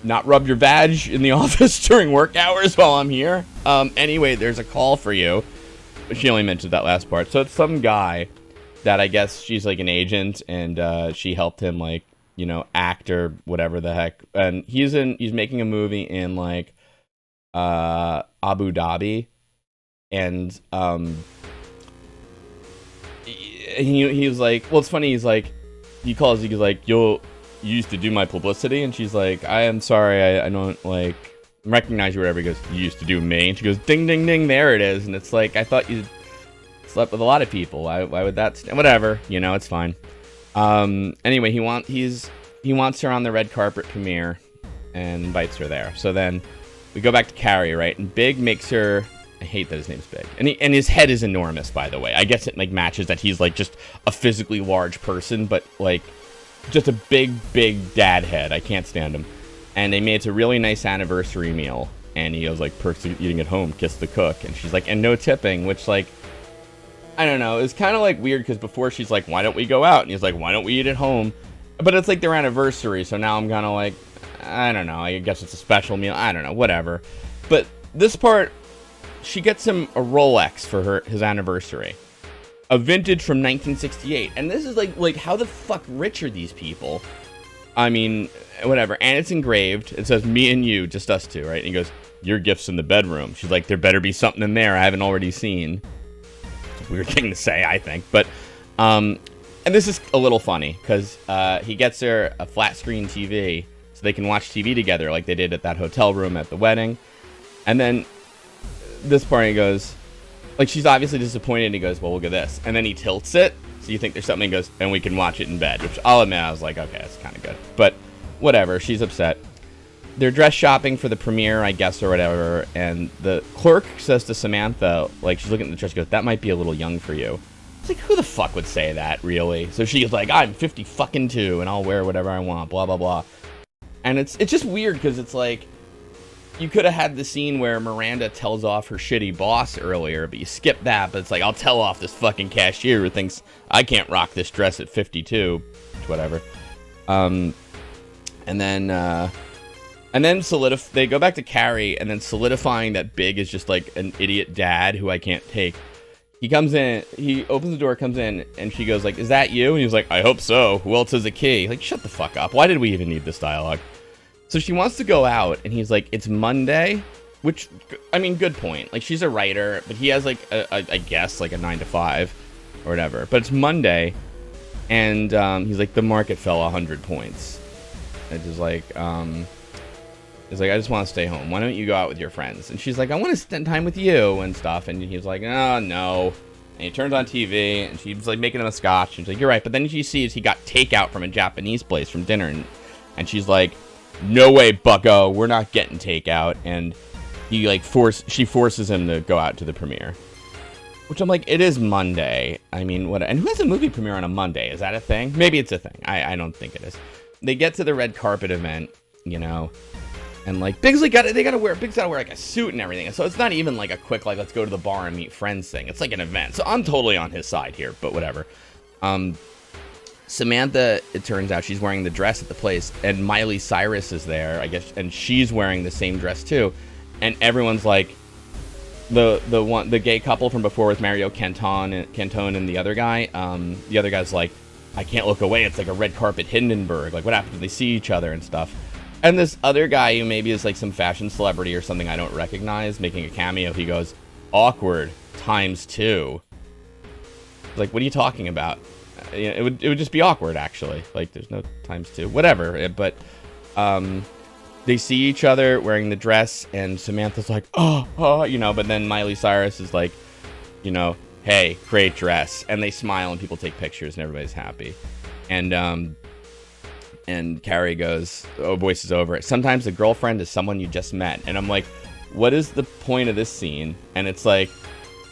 not rub your vag in the office during work hours while I'm here? Anyway, there's a call for you. She only mentioned that last part. So it's some guy that I guess she's like an agent, and she helped him like, you know, act or whatever the heck. And he's making a movie in like Abu Dhabi, and he was like, well, it's funny. He's like, he's like, you used to do my publicity, and she's like, I am sorry, I don't like recognize you or whatever. He goes, you used to do me, and she goes, ding ding ding, there it is. And it's like, I thought you slept with a lot of people, why would that whatever, you know, it's fine. Anyway, he wants her on the red carpet premiere and invites her there. So then we go back to Carrie, right? And Big makes her, I hate that his name's Big, and his head is enormous, by the way. I guess it like matches that he's like just a physically large person, but like just a big dad head. I can't stand him. And they made it a really nice anniversary meal. And he goes like, perks of eating at home, kiss the cook. And she's like, and no tipping, which like, I don't know. It's kind of like weird because before she's like, why don't we go out? And he's like, why don't we eat at home? But it's like their anniversary. So now I'm kind of like, I don't know. I guess it's a special meal. I don't know. Whatever. But this part, she gets him a Rolex for his anniversary. A vintage from 1968. And this is like how the fuck rich are these people? I mean, whatever. And it's engraved. It says, me and you, just us two, right? And he goes, your gift's in the bedroom. She's like, there better be something in there I haven't already seen. It's a weird thing to say, I think. But, and this is a little funny, because he gets her a flat screen TV so they can watch TV together like they did at that hotel room at the wedding. And then this part, he goes, like, she's obviously disappointed, and he goes, well, look at this. And then he tilts it. So you think there's something, he goes, and we can watch it in bed, which I'll admit, I was like, okay, that's kind of good. But whatever, she's upset. They're dress shopping for the premiere, I guess, or whatever, and the clerk says to Samantha, like, she's looking at the dress, she goes, that might be a little young for you. It's like, who the fuck would say that, really? So she's like, I'm 50 fucking 2, and I'll wear whatever I want, blah, blah, blah. And it's just weird, because it's like, you could have had the scene where Miranda tells off her shitty boss earlier, but you skip that, but it's like, I'll tell off this fucking cashier who thinks I can't rock this dress at 52, whatever. And then And then they go back to Carrie, and then solidifying that Big is just like an idiot dad who I can't take. He comes in, he opens the door, comes in, and she goes like, "Is that you?" And he's like, "I hope so. Who else has a key?" Like, shut the fuck up. Why did we even need this dialogue? So she wants to go out, and he's like, "It's Monday," which, I mean, good point. Like, she's a writer, but he has like, I guess, like a 9 to 5 or whatever. But it's Monday, and he's like, "The market fell 100 points." It's just like, he's like, "I just want to stay home. Why don't you go out with your friends?" And she's like, "I want to spend time with you and stuff." And he's like, "Oh, no." And he turns on TV, and she's like making him a scotch. And she's like, "You're right." But then she sees he got takeout from a Japanese place from dinner. And she's like, "No way, bucko. We're not getting takeout." And he like she forces him to go out to the premiere. Which I'm like, it is Monday. I mean, what? And who has a movie premiere on a Monday? Is that a thing? Maybe it's a thing. I don't think it is. They get to the red carpet event, you know. And like Biggs gotta wear like a suit and everything. So it's not even like a quick like let's go to the bar and meet friends thing. It's like an event. So I'm totally on his side here, but whatever. Samantha, it turns out she's wearing the dress at the place, and Miley Cyrus is there, I guess, and she's wearing the same dress too. And everyone's like, the gay couple from before with Mario Cantone and the other guy. The other guy's like, "I can't look away. It's like a red carpet Hindenburg. Like, what happens if they see each other and stuff?" And this other guy who maybe is like some fashion celebrity or something I don't recognize, making a cameo, he goes, "Awkward ×2. Like, what are you talking about? It would just be awkward, actually. Like, there's no ×2. Whatever. But they see each other wearing the dress, and Samantha's like, oh, you know, but then Miley Cyrus is like, you know, "Hey, great dress." And they smile, and people take pictures, and everybody's happy. And Carrie goes, "Oh, voice is over. Sometimes the girlfriend is someone you just met." And I'm like, what is the point of this scene? And it's like,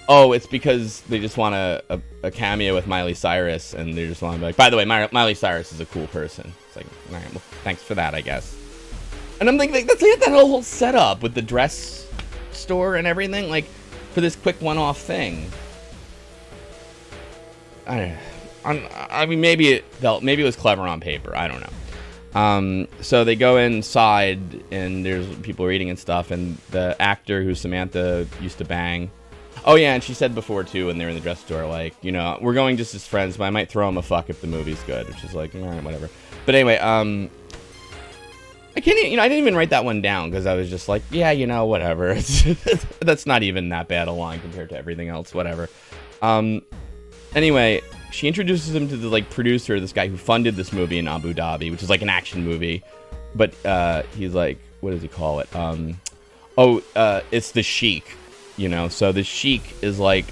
oh, it's because they just want a cameo with Miley Cyrus, and they just want to be like, "By the way, Miley Cyrus is a cool person." It's like, all right, well, thanks for that, I guess. And I'm thinking, that's that whole setup with the dress store and everything, like, for this quick one-off thing. I mean, maybe it was clever on paper. I don't know. So they go inside, and there's people eating and stuff, and the actor who Samantha used to bang. Oh yeah, and she said before too, when they were in the dress store, like, you know, "We're going just as friends, but I might throw him a fuck if the movie's good," which is like, all right, whatever. But anyway, I didn't even write that one down because I was just like, yeah, you know, whatever. That's not even that bad a line compared to everything else, whatever. Anyway, she introduces him to the like producer, this guy who funded this movie in Abu Dhabi, which is like an action movie. But he's like, what does he call it? It's the Sheik, you know. So the Sheik is like,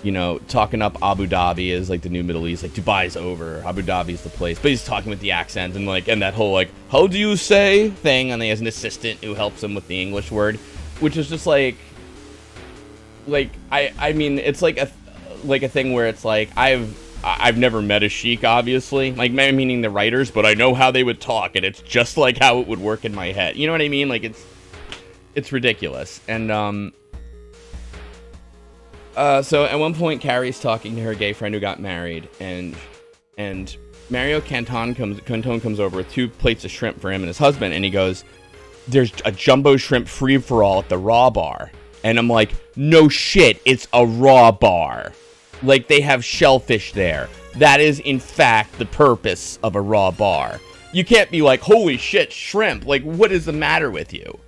you know, talking up Abu Dhabi as like the new Middle East, like Dubai's over, Abu Dhabi's the place. But he's talking with the accent and like, and that whole like, "How do you say?" thing, and he has an assistant who helps him with the English word, which is just like I mean, it's like a thing where it's like I've never met a Sheik, obviously, like meaning the writers, but I know how they would talk, and it's just like how it would work in my head. You know what I mean? Like it's ridiculous. And so at one point, Carrie's talking to her gay friend who got married, and Mario Cantone comes over with 2 plates of shrimp for him and his husband, and he goes, "There's a jumbo shrimp free-for-all at the Raw Bar." And I'm like, no shit, it's a Raw Bar. Like, they have shellfish there. That is, in fact, the purpose of a Raw Bar. You can't be like, "Holy shit, shrimp." Like, what is the matter with you?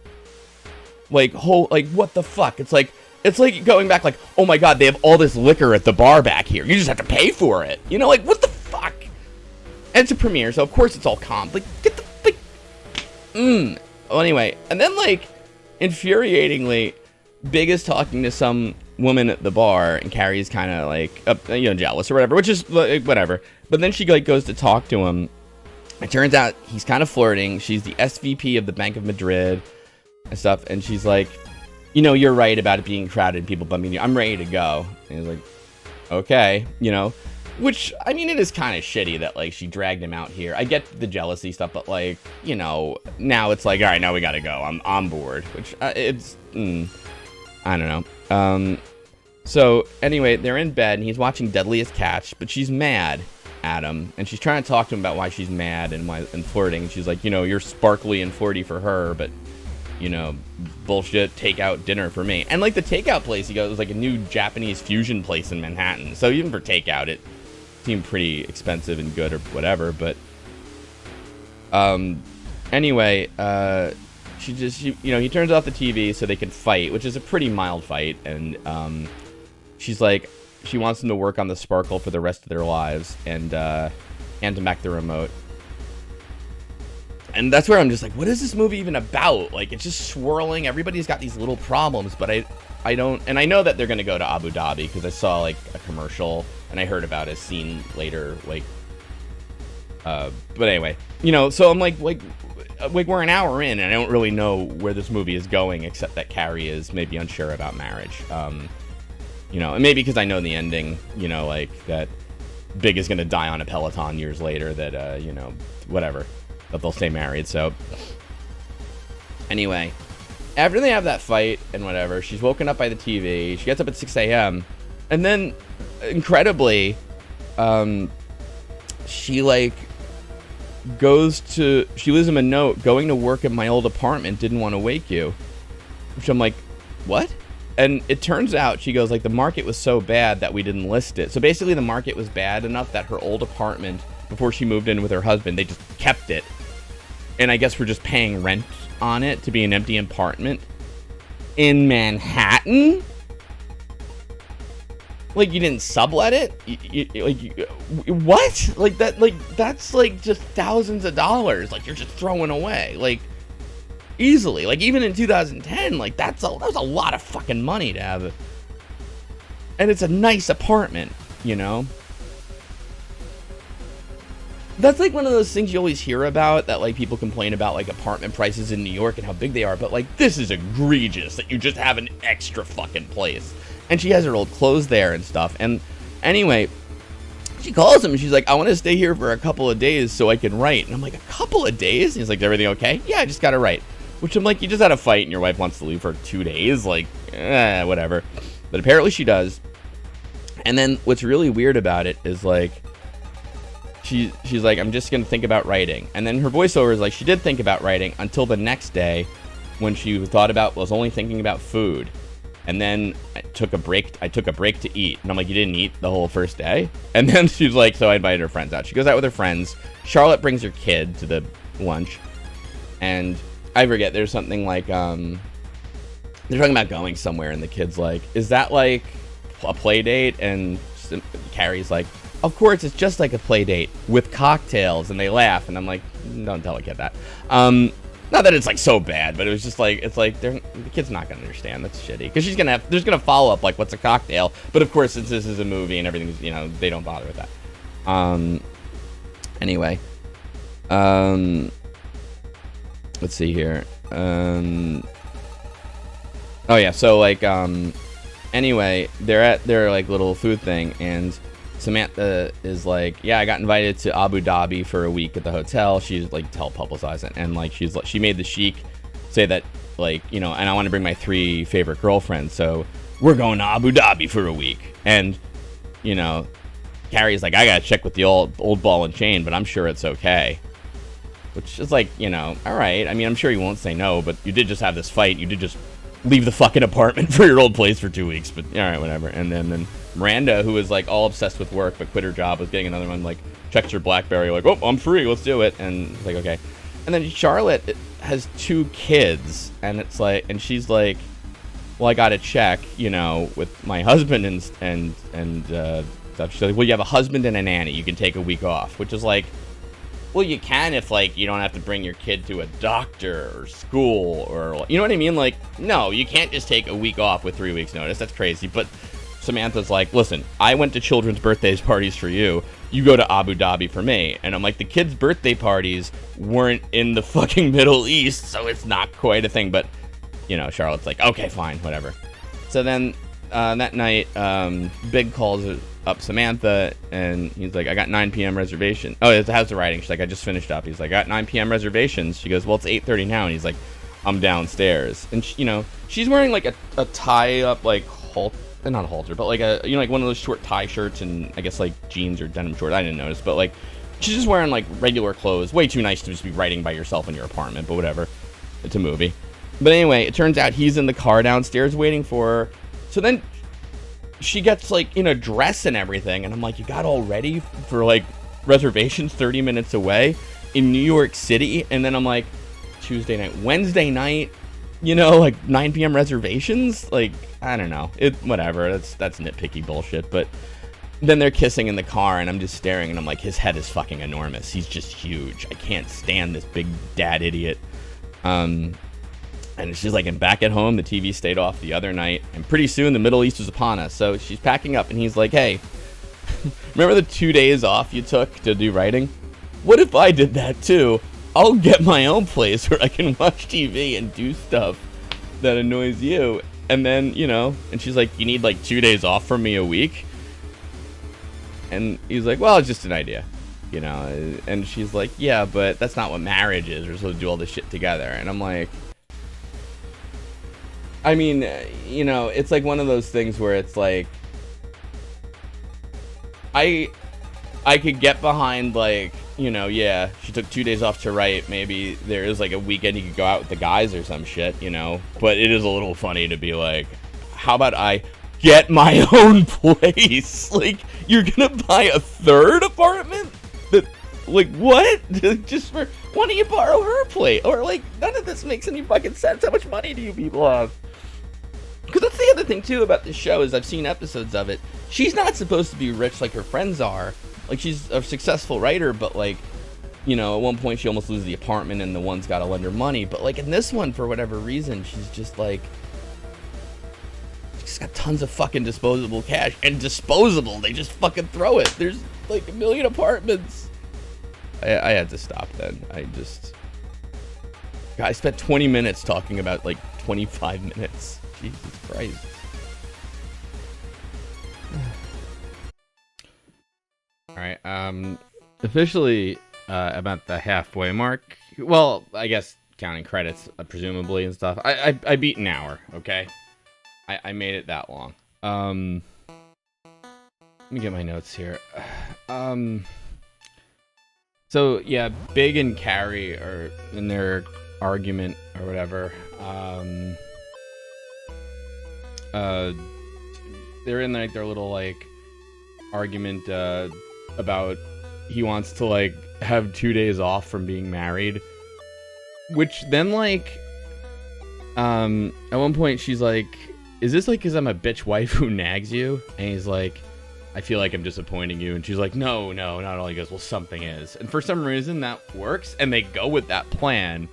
Like, what the fuck? It's like going back like, "Oh my god, they have all this liquor at the bar back here. You just have to pay for it." You know, like, what the fuck? And it's a premiere, so of course it's all comp. Like, get the, like, Well, anyway, and then, like, infuriatingly, Big is talking to some woman at the bar, and Carrie's kind of like, you know, jealous or whatever, which is like, whatever. But then she like goes to talk to him. It turns out he's kind of flirting. She's the SVP of the Bank of Madrid and stuff, and she's like, "You know, you're right about it being crowded and people bumping you. I'm ready to go." And he's like, "Okay," you know, which, I mean, it is kind of shitty that like she dragged him out here. I get the jealousy stuff, but like, you know, now it's like, all right, now we gotta go. I'm on board, which it's. I don't know. So anyway, they're in bed and he's watching Deadliest Catch, but she's mad Adam, and she's trying to talk to him about why she's mad and flirting. And she's like, you're sparkly and flirty for her, but bullshit takeout dinner for me. And like the takeout place he goes was like a new Japanese fusion place in Manhattan. So even for takeout, it seemed pretty expensive and good or whatever. But anyway, he turns off the TV so they can fight, which is a pretty mild fight. And she's like, she wants them to work on the sparkle for the rest of their lives and hand him back the remote. And that's where I'm just like, what is this movie even about? Like, it's just swirling. Everybody's got these little problems, but I don't, and I know that they're going to go to Abu Dhabi because I saw like a commercial and I heard about a scene later, like, but anyway, so I'm like we're an hour in and I don't really know where this movie is going, except that Carrie is maybe unsure about marriage. And maybe because I know the ending, like that Big is going to die on a Peloton years later, that, whatever. That they'll stay married. So anyway, after they have that fight and whatever, she's woken up by the TV. She gets up at 6 a.m. and then incredibly she like she leaves him a note: going to work at my old apartment, didn't want to wake you. Which I'm like, what? And it turns out, she goes, like, the market was so bad that we didn't list it. So basically the market was bad enough that her old apartment, before she moved in with her husband, they just kept it. And I guess we're just paying rent on it to be an empty apartment in Manhattan. Like, you didn't sublet it? What? Like, that's like just thousands of dollars. Like, you're just throwing away. Like, easily. Like, even in 2010, like, that was a lot of fucking money to have. And it's a nice apartment, That's like one of those things you always hear about, that like people complain about like apartment prices in New York and how big they are, but like this is egregious that you just have an extra fucking place. And she has her old clothes there and stuff. And anyway, she calls him and she's like, I want to stay here for a couple of days so I can write. And I'm like, a couple of days? And he's like, is everything okay? Yeah, I just gotta write. Which I'm like, you just had a fight and your wife wants to leave for 2 days? Like, whatever. But apparently she does. And then what's really weird about it is like, she's like, I'm just going to think about writing. And then her voiceover is like, she did think about writing until the next day when she was only thinking about food. And then I took a break to eat. And I'm like, you didn't eat the whole first day? And then she's like, so I invited her friends out. She goes out with her friends. Charlotte brings her kid to the lunch. And I forget, there's something like, they're talking about going somewhere. And the kid's like, is that like a play date? And Carrie's like, of course, it's just like a play date with cocktails. And they laugh. And I'm like, don't tell a kid that. Not that it's like so bad, but it was just like, it's like the kid's not gonna understand. That's shitty, because there's gonna follow up like, what's a cocktail? But of course, since this is a movie and everything's, they don't bother with that. Anyway, let's see here. Oh yeah, so like anyway, they're at their like little food thing, and Samantha is like, yeah, I got invited to Abu Dhabi for a week at the hotel. She's like, publicize it. And like, she made the Sheik say that, like, and I want to bring my 3 favorite girlfriends. So we're going to Abu Dhabi for a week. And, Carrie's like, I got to check with the old ball and chain, but I'm sure it's okay. Which is like, all right. I mean, I'm sure you won't say no, but you did just have this fight. You did just leave the fucking apartment for your old place for 2 weeks, but all right, whatever. And then Miranda, who was like all obsessed with work but quit her job, was getting another one, like checks her BlackBerry, like, oh, I'm free, let's do it. And it's like, okay. And then Charlotte has 2 kids, and it's like, and she's like, well, I gotta check, with my husband and stuff. She's like, well, you have a husband and a nanny, you can take a week off, which is like, well, you can if, like, you don't have to bring your kid to a doctor or school or, you know what I mean? Like, no, you can't just take a week off with 3 weeks notice. That's crazy. But Samantha's like, listen, I went to children's birthday parties for you. You go to Abu Dhabi for me. And I'm like, the kids' birthday parties weren't in the fucking Middle East, so it's not quite a thing. But, Charlotte's like, okay, fine, whatever. So then that night, Big calls up Samantha, and he's like, I got 9 p.m. reservation. Oh, it's how's the writing? She's like, I just finished up. He's like, I got 9 p.m. reservations. She goes, well, it's 8:30 now. And he's like, I'm downstairs. And she's wearing like a tie up like not a halter, but like a, you know, like one of those short tie shirts and I guess like jeans or denim shorts. I didn't notice, but like she's just wearing like regular clothes. Way too nice to just be writing by yourself in your apartment, but whatever. It's a movie. But anyway, it turns out he's in the car downstairs waiting for her. So then she gets like in a dress and everything, and I'm like, you got all ready for like reservations 30 minutes away in New York City? And then I'm like, Tuesday night, Wednesday night, you know, like 9 p.m. reservations? Like, I don't know. Whatever. That's nitpicky bullshit. But then they're kissing in the car, and I'm just staring, and I'm like, his head is fucking enormous. He's just huge. I can't stand this big dad idiot. And she's like, and back at home, the TV stayed off the other night, and pretty soon the Middle East was upon us. So she's packing up, and he's like, hey, remember the 2 days off you took to do writing? What if I did that too? I'll get my own place where I can watch TV and do stuff that annoys you. And then, you know, and she's like, you need like 2 days off from me a week? And he's like, well, it's just an idea, you know. And she's like, yeah, but that's not what marriage is. We're supposed to do all this shit together. And I'm like, I mean, you know, it's like one of those things where it's like, I could get behind, like, you know, yeah, she took 2 days off to write. Maybe there is like a weekend you could go out with the guys or some shit, you know. But it is a little funny to be like, how about I get my own place? Like, you're gonna buy a third apartment? That, like, what? Just for, why don't you borrow her place? Or like, none of this makes any fucking sense. How much money do you people have? Because that's the other thing too about this show, is I've seen episodes of it. She's not supposed to be rich like her friends are. Like, she's a successful writer, but like, you know, at one point she almost loses the apartment and the one's got to lend her money. But like in this one, for whatever reason, she's just like, she's got tons of fucking disposable cash. And disposable, they just fucking throw it. There's like a million apartments. I had to stop then. God, I spent 20 minutes talking about like 25 minutes. Jesus Christ. All right. Officially about the halfway mark. Well, I guess counting credits, presumably, and stuff. I beat an hour. Okay. I made it that long. Let me get my notes here. So yeah, Big and Carrie are in their argument or whatever. They're in like their little like argument about he wants to like have 2 days off from being married, which then like at one point she's like, is this like because I'm a bitch wife who nags you? And he's like, I feel like I'm disappointing you. And she's like, no, not all. He goes, well, something is. And for some reason that works, and they go with that plan.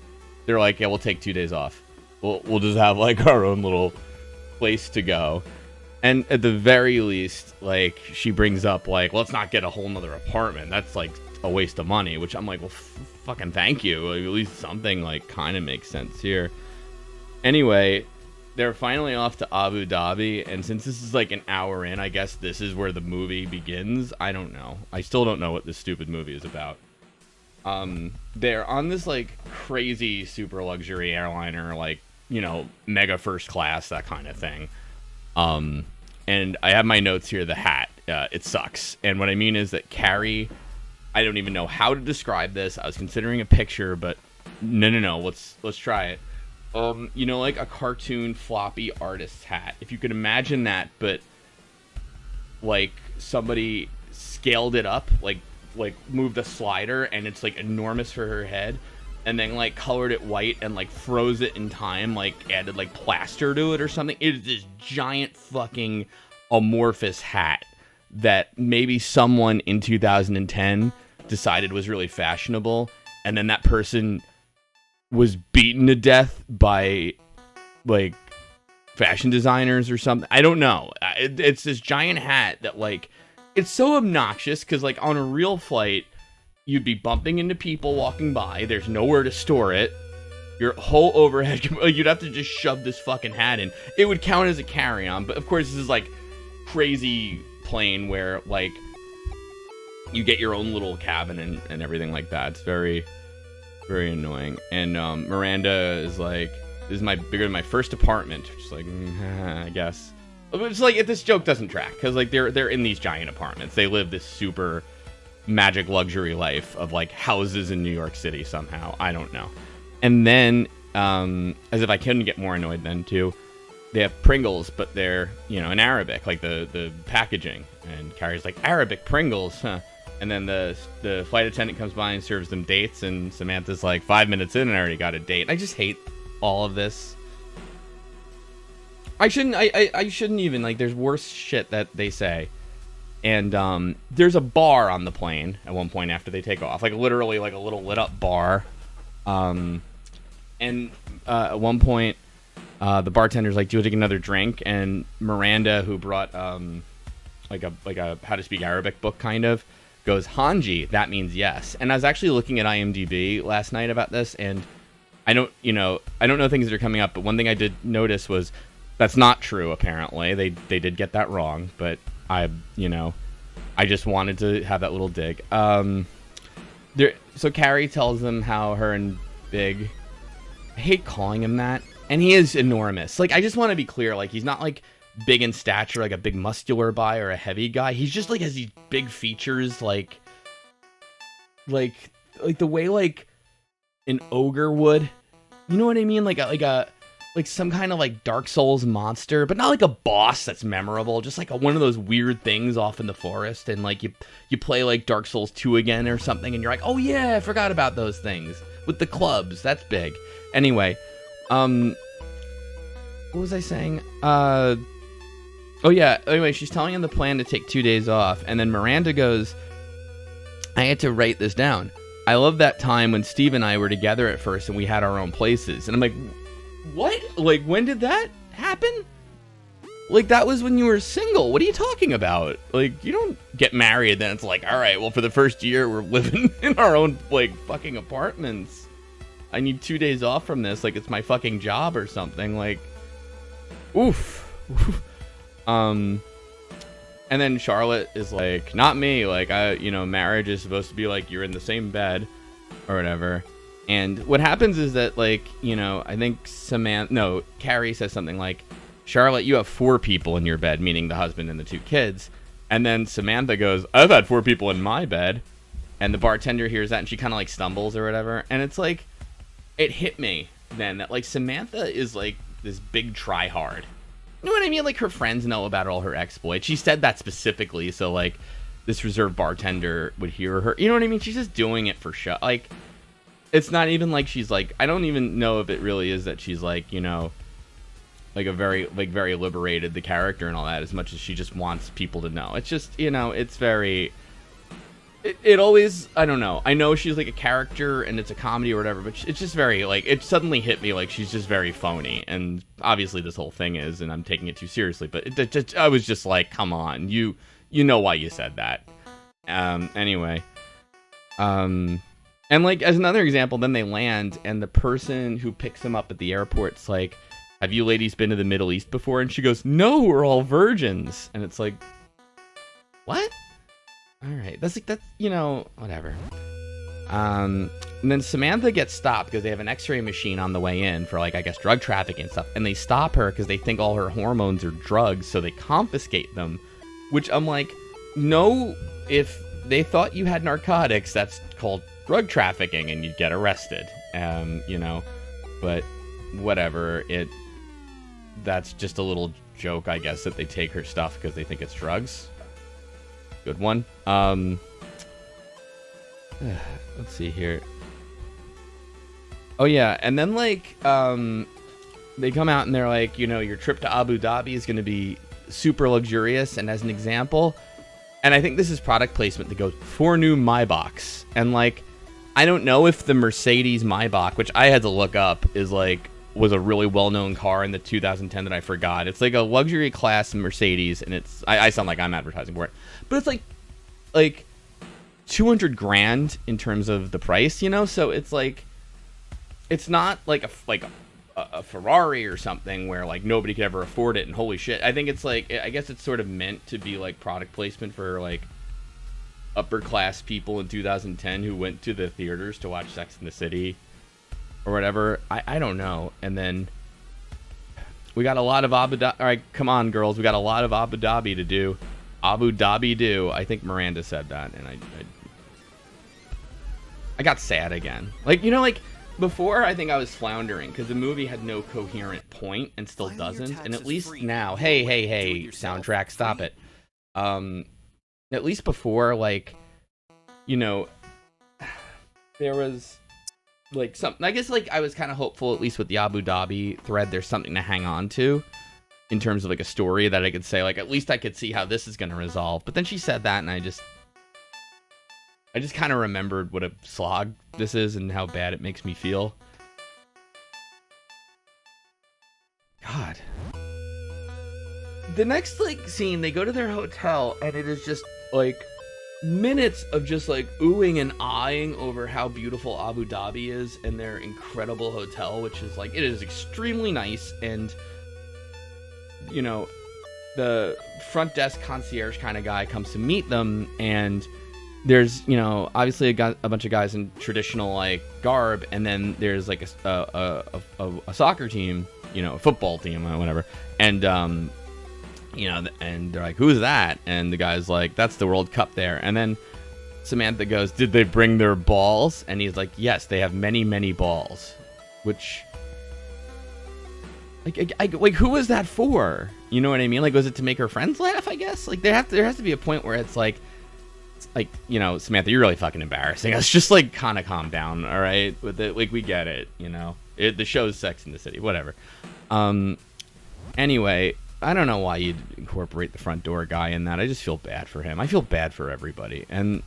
They're like, yeah, we'll take 2 days off. We'll just have like our own little place to go. And at the very least, like, she brings up like, let's not get a whole nother apartment. That's like a waste of money, which I'm like, well, fucking thank you. Like, at least something like kind of makes sense here. Anyway, they're finally off to Abu Dhabi, and since this is like an hour in, I guess this is where the movie begins. I don't know. I still don't know what this stupid movie is about. They're on this like crazy super luxury airliner, like, you know, mega first class, that kind of thing. And I have my notes here, the hat, it sucks. And what I mean is that Carrie, I don't even know how to describe this. I was considering a picture, but no, let's try it. You know, like a cartoon floppy artist's hat. If you could imagine that, but like somebody scaled it up, like moved a slider, and it's like enormous for her head, and then like colored it white and like froze it in time, like added like plaster to it or something. It is this giant fucking amorphous hat that maybe someone in 2010 decided was really fashionable, and then that person was beaten to death by like fashion designers or something. I don't know. It's this giant hat that like, it's so obnoxious because like on a real flight, you'd be bumping into people walking by. There's nowhere to store it. Your whole overhead, you'd have to just shove this fucking hat in. It would count as a carry-on, but of course this is like crazy plane where like you get your own little cabin and everything like that. It's very, very annoying. And Miranda is like, this is bigger than my first apartment. Which is like, I guess. It's like, if this joke doesn't track, because like they're in these giant apartments. They live this super magic luxury life of like houses in New York City somehow. I don't know. And then, as if I couldn't get more annoyed then too, they have Pringles, but they're, you know, in Arabic, like the packaging. And Carrie's like, Arabic Pringles, huh? And then the flight attendant comes by and serves them dates, and Samantha's like, 5 minutes in and I already got a date. I just hate all of this. I shouldn't even, like, there's worse shit that they say. And there's a bar on the plane at one point after they take off, like literally like a little lit up bar. And at one point, the bartender's like, "Do you take another drink?" And Miranda, who brought like a How to Speak Arabic book, kind of goes, "Hanji, that means yes." And I was actually looking at IMDb last night about this, and I don't know things that are coming up, but one thing I did notice was that's not true. Apparently, they did get that wrong, but I just wanted to have that little dig. So Carrie tells them how her and Big, I hate calling him that, and he is enormous. Like, I just want to be clear, like, he's not like big in stature, like a big muscular guy or a heavy guy. He's just like has these big features, like the way like an ogre would. You know what I mean? Like some kind of like Dark Souls monster, but not like a boss that's memorable. Just like one of those weird things off in the forest, and like you play like Dark Souls 2 again or something, and you're like, oh yeah, I forgot about those things with the clubs. That's big. Anyway, what was I saying? Oh yeah. Anyway, she's telling him the plan to take 2 days off, and then Miranda goes, I had to write this down. I love that time when Steve and I were together at first and we had our own places. And I'm like, what? Like, when did that happen? Like, that was when you were single. What are you talking about? Like, you don't get married, then it's like, all right, well, for the first year, we're living in our own, like, fucking apartments. I need 2 days off from this. Like, it's my fucking job or something. Like, oof. And then Charlotte is like, not me. Like, marriage is supposed to be like, you're in the same bed or whatever. And what happens is that, like, I think Carrie says something like, Charlotte, you have 4 people in your bed, meaning the husband and the 2 kids. And then Samantha goes, I've had 4 people in my bed. And the bartender hears that and she kind of like stumbles or whatever. And it's like, it hit me then that like Samantha is like this big try hard. You know what I mean? Like, her friends know about all her exploits. She said that specifically so like this reserved bartender would hear her. You know what I mean? She's just doing it for show. Like, it's not even like she's like, I don't even know if it really is that she's like, like a very liberated, the character and all that, as much as she just wants people to know. It's just, it's very, it always, I don't know. I know she's like a character and it's a comedy or whatever, but it's just very like, it suddenly hit me like she's just very phony. And obviously this whole thing is, and I'm taking it too seriously, but I was just like, come on, you know why you said that. Anyway, and like, as another example, then they land and the person who picks them up at the airport's like, have you ladies been to the Middle East before? And she goes, no, we're all virgins. And it's like, what? All right. That's whatever. And then Samantha gets stopped because they have an x-ray machine on the way in for like, I guess, drug trafficking and stuff. And they stop her because they think all her hormones are drugs. So they confiscate them, which I'm like, no, if they thought you had narcotics, that's called drug trafficking and you'd get arrested. But whatever, that's just a little joke, I guess, that they take her stuff because they think it's drugs. Good one. Let's see here. Oh yeah, and then like they come out and they're like, your trip to Abu Dhabi is going to be super luxurious, and as an example, and I think this is product placement that goes 4 new Maybachs, and like, I don't know if the Mercedes Maybach, which I had to look up, was a really well-known car in the 2010 that I forgot. It's like a luxury class Mercedes, and it's I sound like I'm advertising for it, but it's like $200,000 in terms of the price, so it's like, it's not like a Ferrari or something where like nobody could ever afford it, and holy shit, I think it's like, I guess it's sort of meant to be like product placement for like upper class people in 2010 who went to the theaters to watch Sex and the City or whatever. I don't know. And then We got a lot of Abu Dhabi. All right, come on, girls. We got a lot of Abu Dhabi to do. Abu Dhabi do. I think Miranda said that, and I got sad again. Like, you know, like, before, I think I was floundering, because the movie had no coherent point, and still doesn't. And at least now, hey, soundtrack, stop it. At least before, like, you know, there was, like, something, I guess, like, I was kind of hopeful, at least with the Abu Dhabi thread, there's something to hang on to, in terms of, like, a story that I could say, like, at least I could see how this is going to resolve. But then she said that, and I just kind of remembered what a slog this is and how bad it makes me feel. God. The next, like, scene, they go to their hotel, and it is just, like, minutes of just, like, oohing and eyeing over how beautiful Abu Dhabi is and their incredible hotel, which is, like, it is extremely nice. And, you know, the front desk concierge kind of guy comes to meet them, and there's, you know, obviously a bunch of guys in traditional, like, garb, and then there's, like, a soccer team, you know, a football team or whatever, and you know, and they're like, who's that? And the guy's like, that's the World Cup there. And then Samantha goes, did they bring their balls? And he's like, yes, they have many, many balls. Which, like, who was that for? You know what I mean? Like, was it to make her friends laugh, I guess? Like, there has to be a point where it's like, you know, Samantha, you're really fucking embarrassing us. Just, like, kind of calm down, all right? With it, like, we get it, you know? The show's Sex in the City, whatever. Anyway, I don't know why you'd incorporate the front door guy in that. I just feel bad for him. I feel bad for everybody. And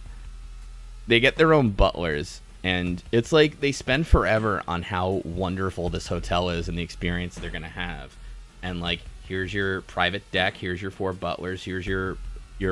they get their own butlers, and it's like they spend forever on how wonderful this hotel is and the experience they're going to have. And, like, here's your private deck, here's your 4 butlers, here's your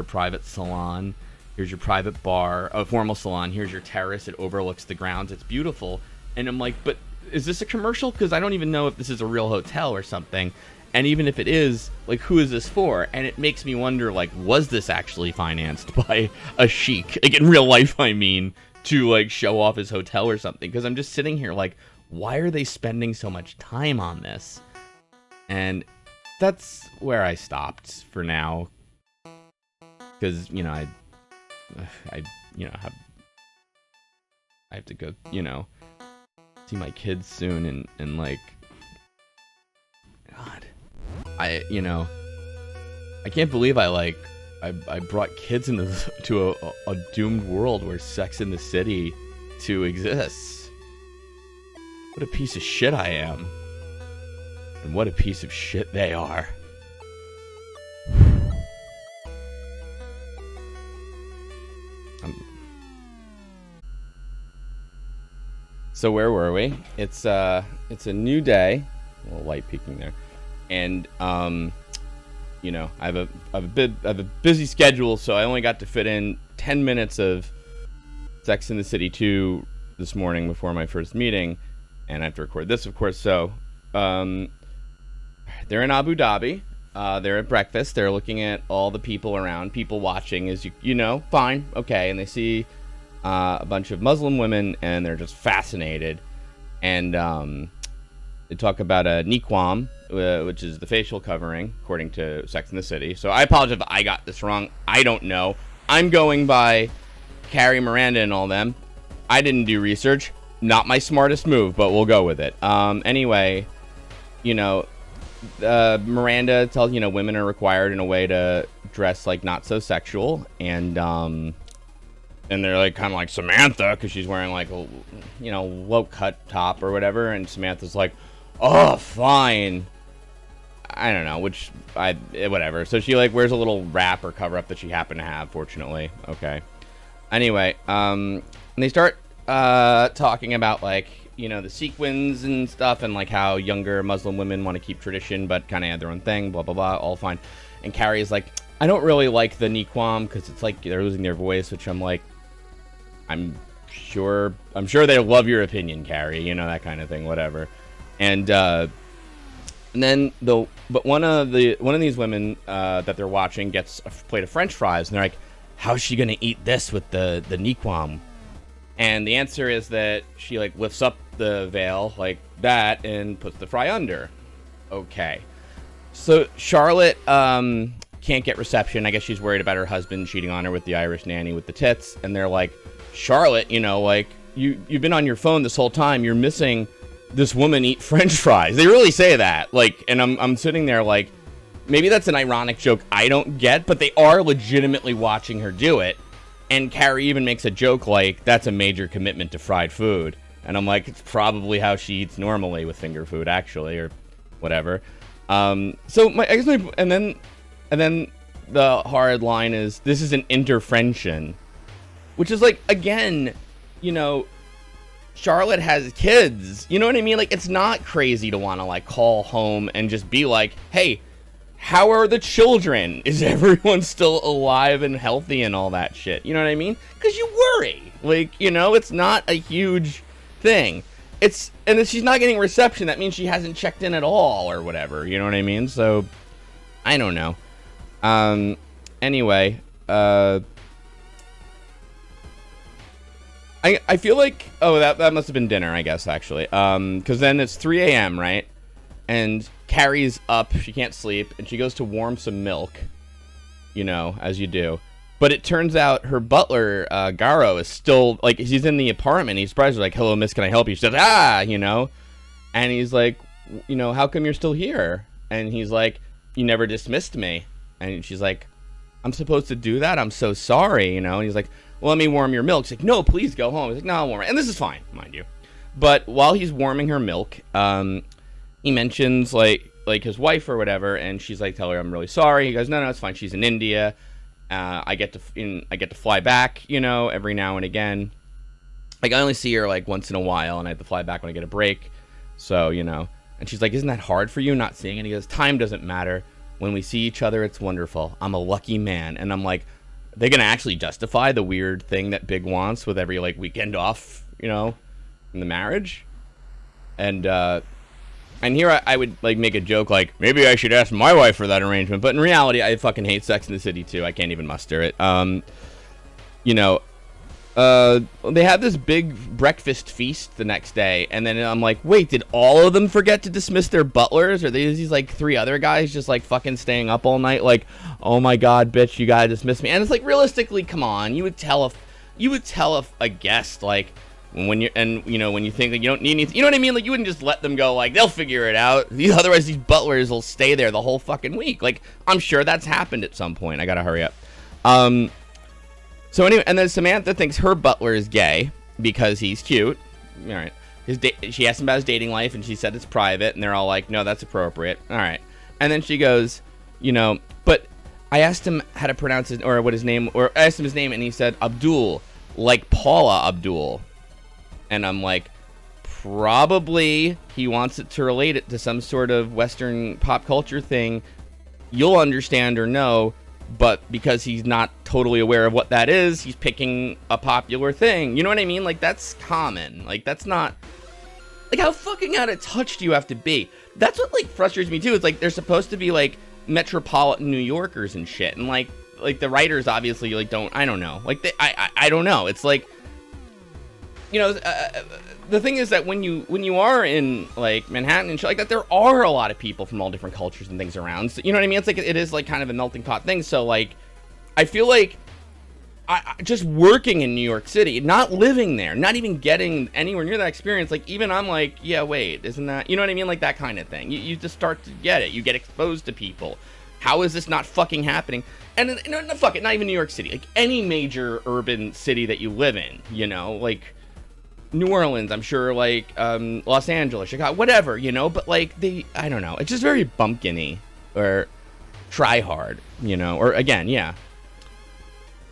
private salon, here's your private bar, a formal salon, here's your terrace, it overlooks the grounds, it's beautiful. And I'm like, but is this a commercial? Because I don't even know if this is a real hotel or something. And even if it is, like, who is this for? And it makes me wonder, like, was this actually financed by a sheik? Like, in real life, I mean, to, like, show off his hotel or something. Because I'm just sitting here like, why are they spending so much time on this? And that's where I stopped for now. Because, you know, I have to go, you know, see my kids soon, and like, God, I can't believe I brought kids to a doomed world where Sex in the City 2 exists. What a piece of shit I am. And what a piece of shit they are. So where were we? It's a new day. A little light peeking there. And you know, I have a busy schedule, so I only got to fit in 10 minutes of Sex in the City 2 this morning before my first meeting, and I have to record this, of course. So they're in Abu Dhabi. They're at breakfast. They're looking at all the people around, people watching, as you know, fine, okay, and they see a bunch of Muslim women, and they're just fascinated. And they talk about a niqab, which is the facial covering, according to Sex in the City. So I apologize if I got this wrong. I don't know. I'm going by Carrie, Miranda, and all them. I didn't do research. Not my smartest move, but we'll go with it. Anyway, you know, Miranda tells, you know, women are required in a way to dress, like, not so sexual. And they're, like, kind of like Samantha, because she's wearing, like, a, you know, low-cut top or whatever. And Samantha's like, oh, fine. I don't know, whatever. So she, like, wears a little wrap or cover-up that she happened to have, fortunately. Okay. Anyway, and they start talking about, like, you know, the sequins and stuff, and, like, how younger Muslim women want to keep tradition but kind of add their own thing, blah, blah, blah, all fine. And Carrie is like, I don't really like the niqab because it's like they're losing their voice, which I'm like, I'm sure they love your opinion, Carrie, you know, that kind of thing, whatever. And then one of these women that they're watching gets a plate of French fries, and they're like, how's she gonna eat this with the niqab? And the answer is that she, like, lifts up the veil like that and puts the fry under. Okay. So Charlotte can't get reception. I guess she's worried about her husband cheating on her with the Irish nanny with the tits. And they're like, Charlotte, you know, like, you've been on your phone this whole time. You're missing this woman eat French fries. They really say that. Like, and I'm sitting there like, maybe that's an ironic joke I don't get, but they are legitimately watching her do it. And Carrie even makes a joke like, that's a major commitment to fried food. And I'm like, it's probably how she eats normally with finger food, actually, or whatever. And then the hard line is, this is an intervention, which is like, again, you know, Charlotte has kids. You know what I mean? Like, it's not crazy to want to like call home and just be like, hey, how are the children? Is everyone still alive and healthy and all that shit? You know what I mean? Because you worry. Like, you know, it's not a huge thing. And if she's not getting reception, that means she hasn't checked in at all or whatever. You know what I mean? So, I don't know. Anyway, I feel like, that must have been dinner, I guess, actually. Because then it's 3 a.m., right? And Carrie's up, she can't sleep, and she goes to warm some milk, you know, as you do. But it turns out her butler, Garo, is still, like, he's in the apartment. He's surprised her, like, hello, miss, can I help you? She says, you know. And he's like, you know, how come you're still here? And he's like, you never dismissed me. And she's like, I'm supposed to do that? I'm so sorry, you know. And he's like, well, let me warm your milk. She's like, no, please go home. He's like, no, I'll warm it. And this is fine, mind you. But while he's warming her milk, he mentions, like his wife or whatever, and she's like, tell her I'm really sorry. He goes, no, it's fine. She's in India. I get to fly back, you know, every now and again. Like, I only see her, like, once in a while, and I have to fly back when I get a break. So, you know. And she's like, isn't that hard for you, not seeing it? And he goes, time doesn't matter. When we see each other, it's wonderful. I'm a lucky man. And I'm like, they're going to actually justify the weird thing that Big wants with every, like, weekend off, you know, in the marriage? And here I would, like, make a joke, like, maybe I should ask my wife for that arrangement. But in reality, I fucking hate Sex in the City, too. I can't even muster it. You know, they have this big breakfast feast the next day. And then I'm like, wait, did all of them forget to dismiss their butlers? Or these, like, 3 other guys just, like, fucking staying up all night? Like, oh, my God, bitch, you gotta dismiss me. And it's like, realistically, come on. You would tell a guest, like, when you think that you don't need anything, you know what I mean? Like, you wouldn't just let them go, like, they'll figure it out. Otherwise, these butlers will stay there the whole fucking week. Like, I'm sure that's happened at some point. I gotta hurry up. So anyway, and then Samantha thinks her butler is gay because he's cute. All right. She asked him about his dating life, and she said it's private, and they're all like, no, that's appropriate. All right. And then she goes, you know, but I asked him how to pronounce his, or what his name, or I asked him his name, and he said Abdul, like Paula Abdul. And I'm like, probably he wants it to relate it to some sort of Western pop culture thing you'll understand or know, but because he's not totally aware of what that is, he's picking a popular thing. You know what I mean? Like, that's common. Like, that's not... Like, how fucking out of touch do you have to be? That's what, like, frustrates me, too. It's like, they're supposed to be, like, metropolitan New Yorkers and shit. And, like the writers obviously, like, don't... I don't know. Like, I don't know. It's like... You know, the thing is that when you are in, like, Manhattan and shit like that, there are a lot of people from all different cultures and things around. So, you know what I mean? It's like, it is, like, kind of a melting pot thing. So, like, I feel like I just working in New York City, not living there, not even getting anywhere near that experience, like, even I'm like, yeah, wait, isn't that... You know what I mean? Like, that kind of thing. You just start to get it. You get exposed to people. How is this not fucking happening? And, no, fuck it, not even New York City. Like, any major urban city that you live in, you know? Like... New Orleans, I'm sure, like, Los Angeles, Chicago, whatever, you know, but, like, I don't know, it's just very bumpkin-y, or try hard, you know, or, again, yeah.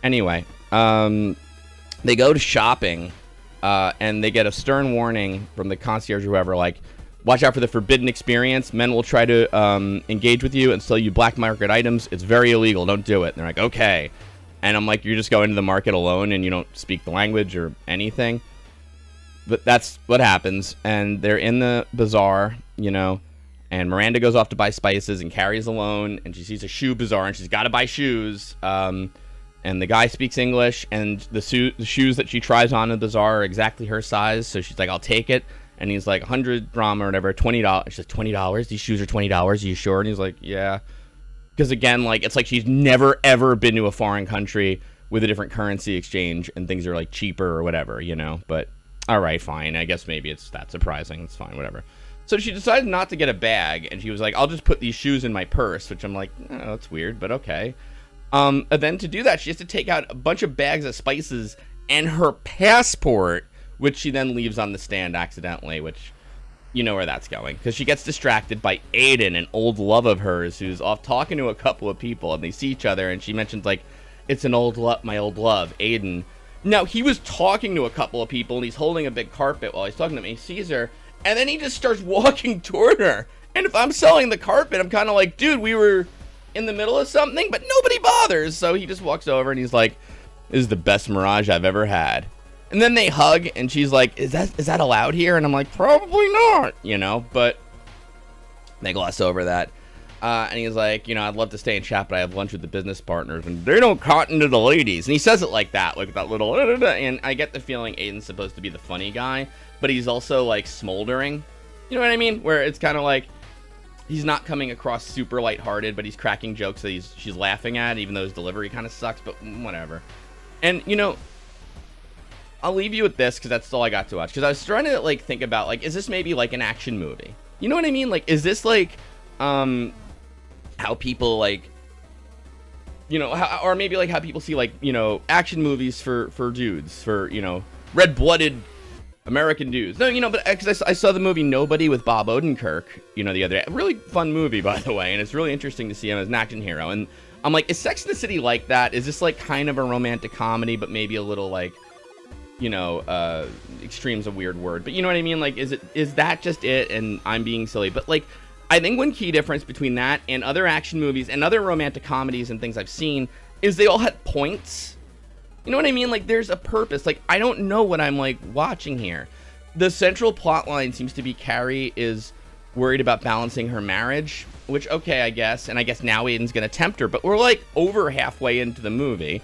Anyway, they go to shopping, and they get a stern warning from the concierge or whoever, like, watch out for the forbidden experience, men will try to, engage with you and sell you black market items, it's very illegal, don't do it, and they're like, okay, and I'm like, you're just going to the market alone and you don't speak the language or anything? But that's what happens, and they're in the bazaar, you know, and Miranda goes off to buy spices, and Carrie's alone, and she sees a shoe bazaar, and she's got to buy shoes, and the guy speaks English, and the shoes that she tries on in the bazaar are exactly her size, so she's like, I'll take it, And he's like, 100 gram or whatever, $20. She's like, $20? These shoes are $20? Are you sure? And he's like, yeah. Because again, like, it's like she's never, ever been to a foreign country with a different currency exchange and things are like cheaper or whatever, you know? But all right, fine. I guess maybe it's that surprising. It's fine, whatever. So she decided not to get a bag, and she was like, I'll just put these shoes in my purse, which I'm like, oh, that's weird, but okay. And then to do that, she has to take out a bunch of bags of spices and her passport, which she then leaves on the stand accidentally, which you know where that's going. Because she gets distracted by Aiden, an old love of hers, who's off talking to a couple of people, and they see each other, and she mentions, like, it's my old love, Aiden. Now, he was talking to a couple of people, and he's holding a big carpet while he's talking to me. He sees her, and then he just starts walking toward her. And if I'm selling the carpet, I'm kind of like, dude, we were in the middle of something, but nobody bothers. So he just walks over, and he's like, this is the best Mirage I've ever had. And then they hug, and she's like, is that allowed here? And I'm like, probably not, you know, but they gloss over that. And he's like, you know, I'd love to stay and chat, but I have lunch with the business partners, and they don't cotton to the ladies. And he says it like that little, and I get the feeling Aiden's supposed to be the funny guy, but he's also, like, smoldering. You know what I mean? Where it's kind of like, he's not coming across super lighthearted, but he's cracking jokes that she's laughing at, even though his delivery kind of sucks, but whatever. And, you know, I'll leave you with this, because that's all I got to watch. Because I was trying to, like, think about, like, is this maybe, like, an action movie? You know what I mean? Like, is this, like, how people, like, you know, or maybe, like, how people see, like, you know, action movies for dudes, for, you know, red-blooded American dudes. No, you know, but because I saw the movie Nobody with Bob Odenkirk, you know, the other day. Really fun movie, by the way, and it's really interesting to see him as an action hero. And I'm like, is Sex and the City like that? Is this, like, kind of a romantic comedy, but maybe a little, like, you know, extreme's a weird word, but you know what I mean? Like, is that just it, and I'm being silly? But, like, I think one key difference between that and other action movies and other romantic comedies and things I've seen is they all had points. You know what I mean? Like, there's a purpose. Like, I don't know what I'm, like, watching here. The central plot line seems to be Carrie is worried about balancing her marriage, which, okay, I guess. And I guess now Aiden's going to tempt her, but we're, like, over halfway into the movie.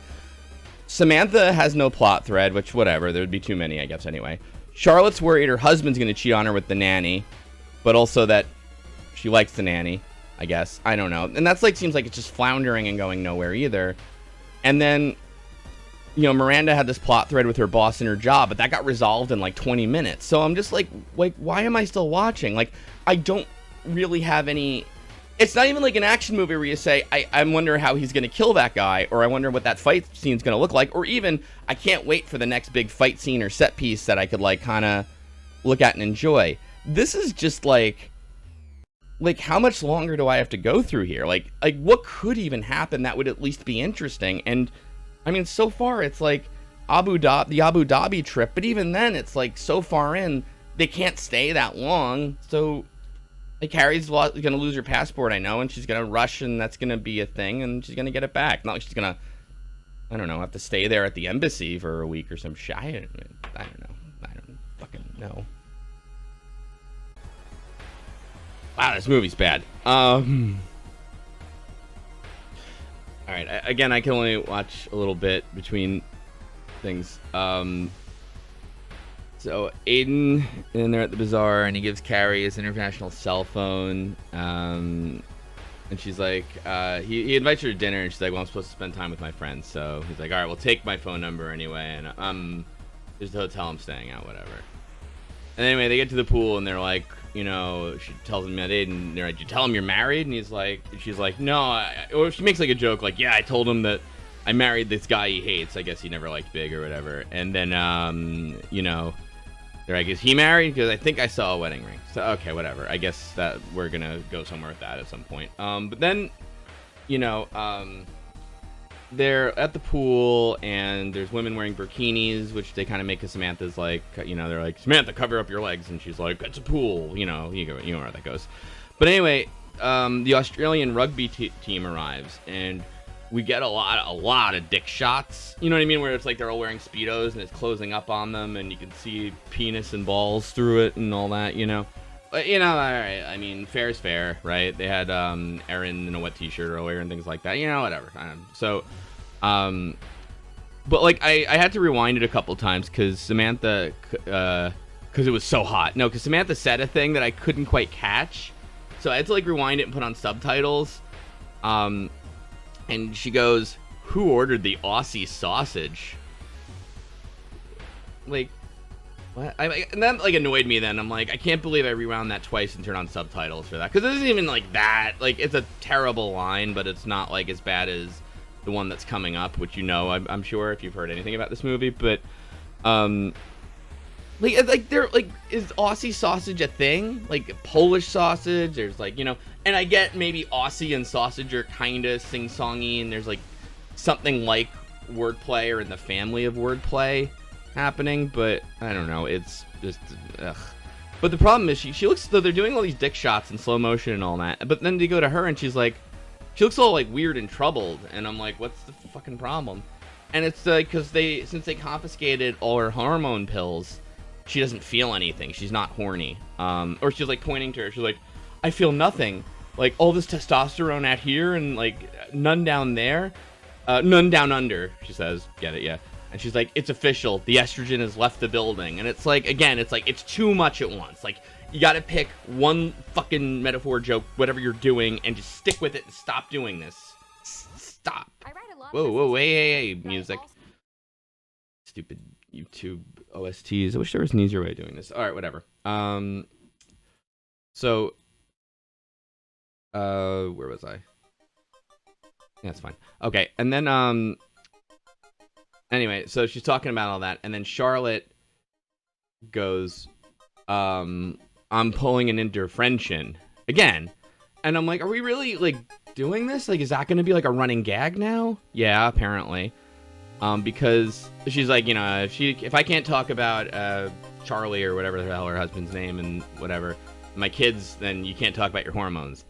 Samantha has no plot thread, which, whatever. There would be too many, I guess, anyway. Charlotte's worried her husband's going to cheat on her with the nanny, but also that she likes the nanny, I guess. I don't know. And that's, like, seems like it's just floundering and going nowhere either. And then, you know, Miranda had this plot thread with her boss and her job, but that got resolved in, like, 20 minutes. So I'm just like, why am I still watching? Like, I don't really have any... It's not even like an action movie where you say, I wonder how he's going to kill that guy, or I wonder what that fight scene's going to look like, or even, I can't wait for the next big fight scene or set piece that I could, like, kind of look at and enjoy. This is just, like, how much longer do I have to go through here? Like, what could even happen that would at least be interesting? And, I mean, so far, it's, like, the Abu Dhabi trip, but even then, it's, like, so far in, they can't stay that long, so... Like, Carrie's going to lose her passport, I know, and she's going to rush, and that's going to be a thing, and she's going to get it back. Not like she's going to, I don't know, have to stay there at the embassy for a week or some shit. I don't know. I don't fucking know. Wow, this movie's bad. Alright, again, I can only watch a little bit between things. So Aiden, and they're at the bazaar, and he gives Carrie his international cell phone, and she's like, he invites her to dinner, and she's like, well, I'm supposed to spend time with my friends, so he's like, all right, well, take my phone number anyway, and there's the hotel I'm staying at, whatever. And anyway, they get to the pool, and they're like, you know, she tells him that Aiden, they're like, did you tell him you're married? And she's like, no, or she makes like a joke, like, yeah, I told him that I married this guy he hates, I guess he never liked Big or whatever, and then, you know, they're like, is he married? Because I think I saw a wedding ring. So, okay, whatever. I guess that we're going to go somewhere with that at some point. But then, you know, they're at the pool, and there's women wearing bikinis, which they kind of make because Samantha's like, you know, they're like, Samantha, cover up your legs. And she's like, it's a pool. You know where that goes. But anyway, the Australian rugby team arrives, and we get a lot of dick shots. You know what I mean? Where it's like they're all wearing Speedos and it's closing up on them and you can see penis and balls through it and all that, you know? But, you know, all right. I mean, fair is fair, right? They had Erin in a wet t-shirt earlier and things like that. You know, whatever. But, like, I had to rewind it a couple times because Samantha because it was so hot. No, because Samantha said a thing that I couldn't quite catch, so I had to like rewind it and put on subtitles. And she goes, "Who ordered the Aussie sausage?" Like, what? And that like annoyed me. Then I'm like, I can't believe I rewound that twice and turned on subtitles for that, because it isn't even like that. Like, it's a terrible line, but it's not like as bad as the one that's coming up, which I'm sure if you've heard anything about this movie. But like they're like, is Aussie sausage a thing? Like Polish sausage? There's like, you know, and I get maybe Aussie and sausage are kind of sing-songy, and there's like something like wordplay or in the family of wordplay happening, but I don't know. It's just ugh. But the problem is she looks, though they're doing all these dick shots in slow motion and all that, but then they go to her and she's like, she looks all like weird and troubled, and I'm like, what's the fucking problem? And it's like, because since they confiscated all her hormone pills, she doesn't feel anything. She's not horny. Or she's like pointing to her. She's like, I feel nothing. Like all this testosterone out here and like none down there. None down under, she says. Get it? Yeah. And she's like, it's official. The estrogen has left the building. And it's like, again, it's like, it's too much at once. Like, you got to pick one fucking metaphor, joke, whatever you're doing, and just stick with it and stop doing this. Stop. Whoa, hey, music. Stupid YouTube OSTs. I wish there was an easier way of doing this. All right, whatever. So, where was I? Yeah, that's fine. Okay, and then, anyway, so she's talking about all that, and then Charlotte goes, I'm pulling an intervention again. And I'm like, are we really, like, doing this? Like, is that going to be, like, a running gag now? Yeah, apparently. Because she's like, you know, if I can't talk about Charlie or whatever the hell her husband's name and whatever, my kids, then you can't talk about your hormones.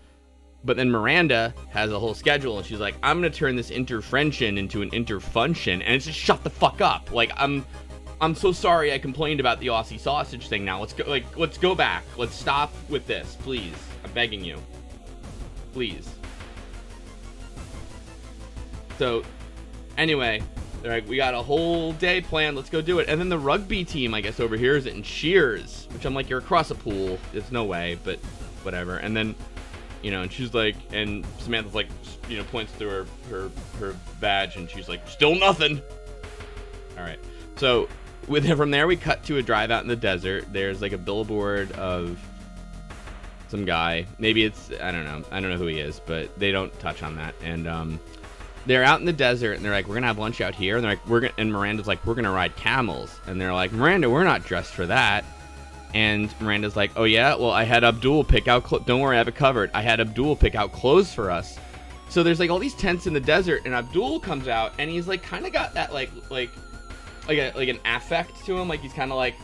But then Miranda has a whole schedule, and she's like, I'm going to turn this intervention into an interfunction. And it's just, shut the fuck up. Like, I'm so sorry I complained about the Aussie sausage thing now. Let's go back. Let's stop with this, please. I'm begging you. Please. So, anyway, they're like, we got a whole day planned. Let's go do it. And then the rugby team, I guess, overhears it and cheers. Which I'm like, you're across a pool. There's no way, but whatever. And then, you know, and she's like, and Samantha's like, you know, points to her badge, and she's like, still nothing. All right. So, from there, we cut to a drive out in the desert. There's like a billboard of some guy. Maybe it's, I don't know who he is, but they don't touch on that. And they're out in the desert, and they're like, we're gonna have lunch out here. And they're like, and Miranda's like, we're gonna ride camels. And they're like, Miranda, we're not dressed for that. And Miranda's like, oh yeah, well, I had Abdul pick out don't worry, I have it covered. I had Abdul pick out clothes for us. So there's like all these tents in the desert, and Abdul comes out, and he's like kind of got that like an affect to him, like he's kind of like,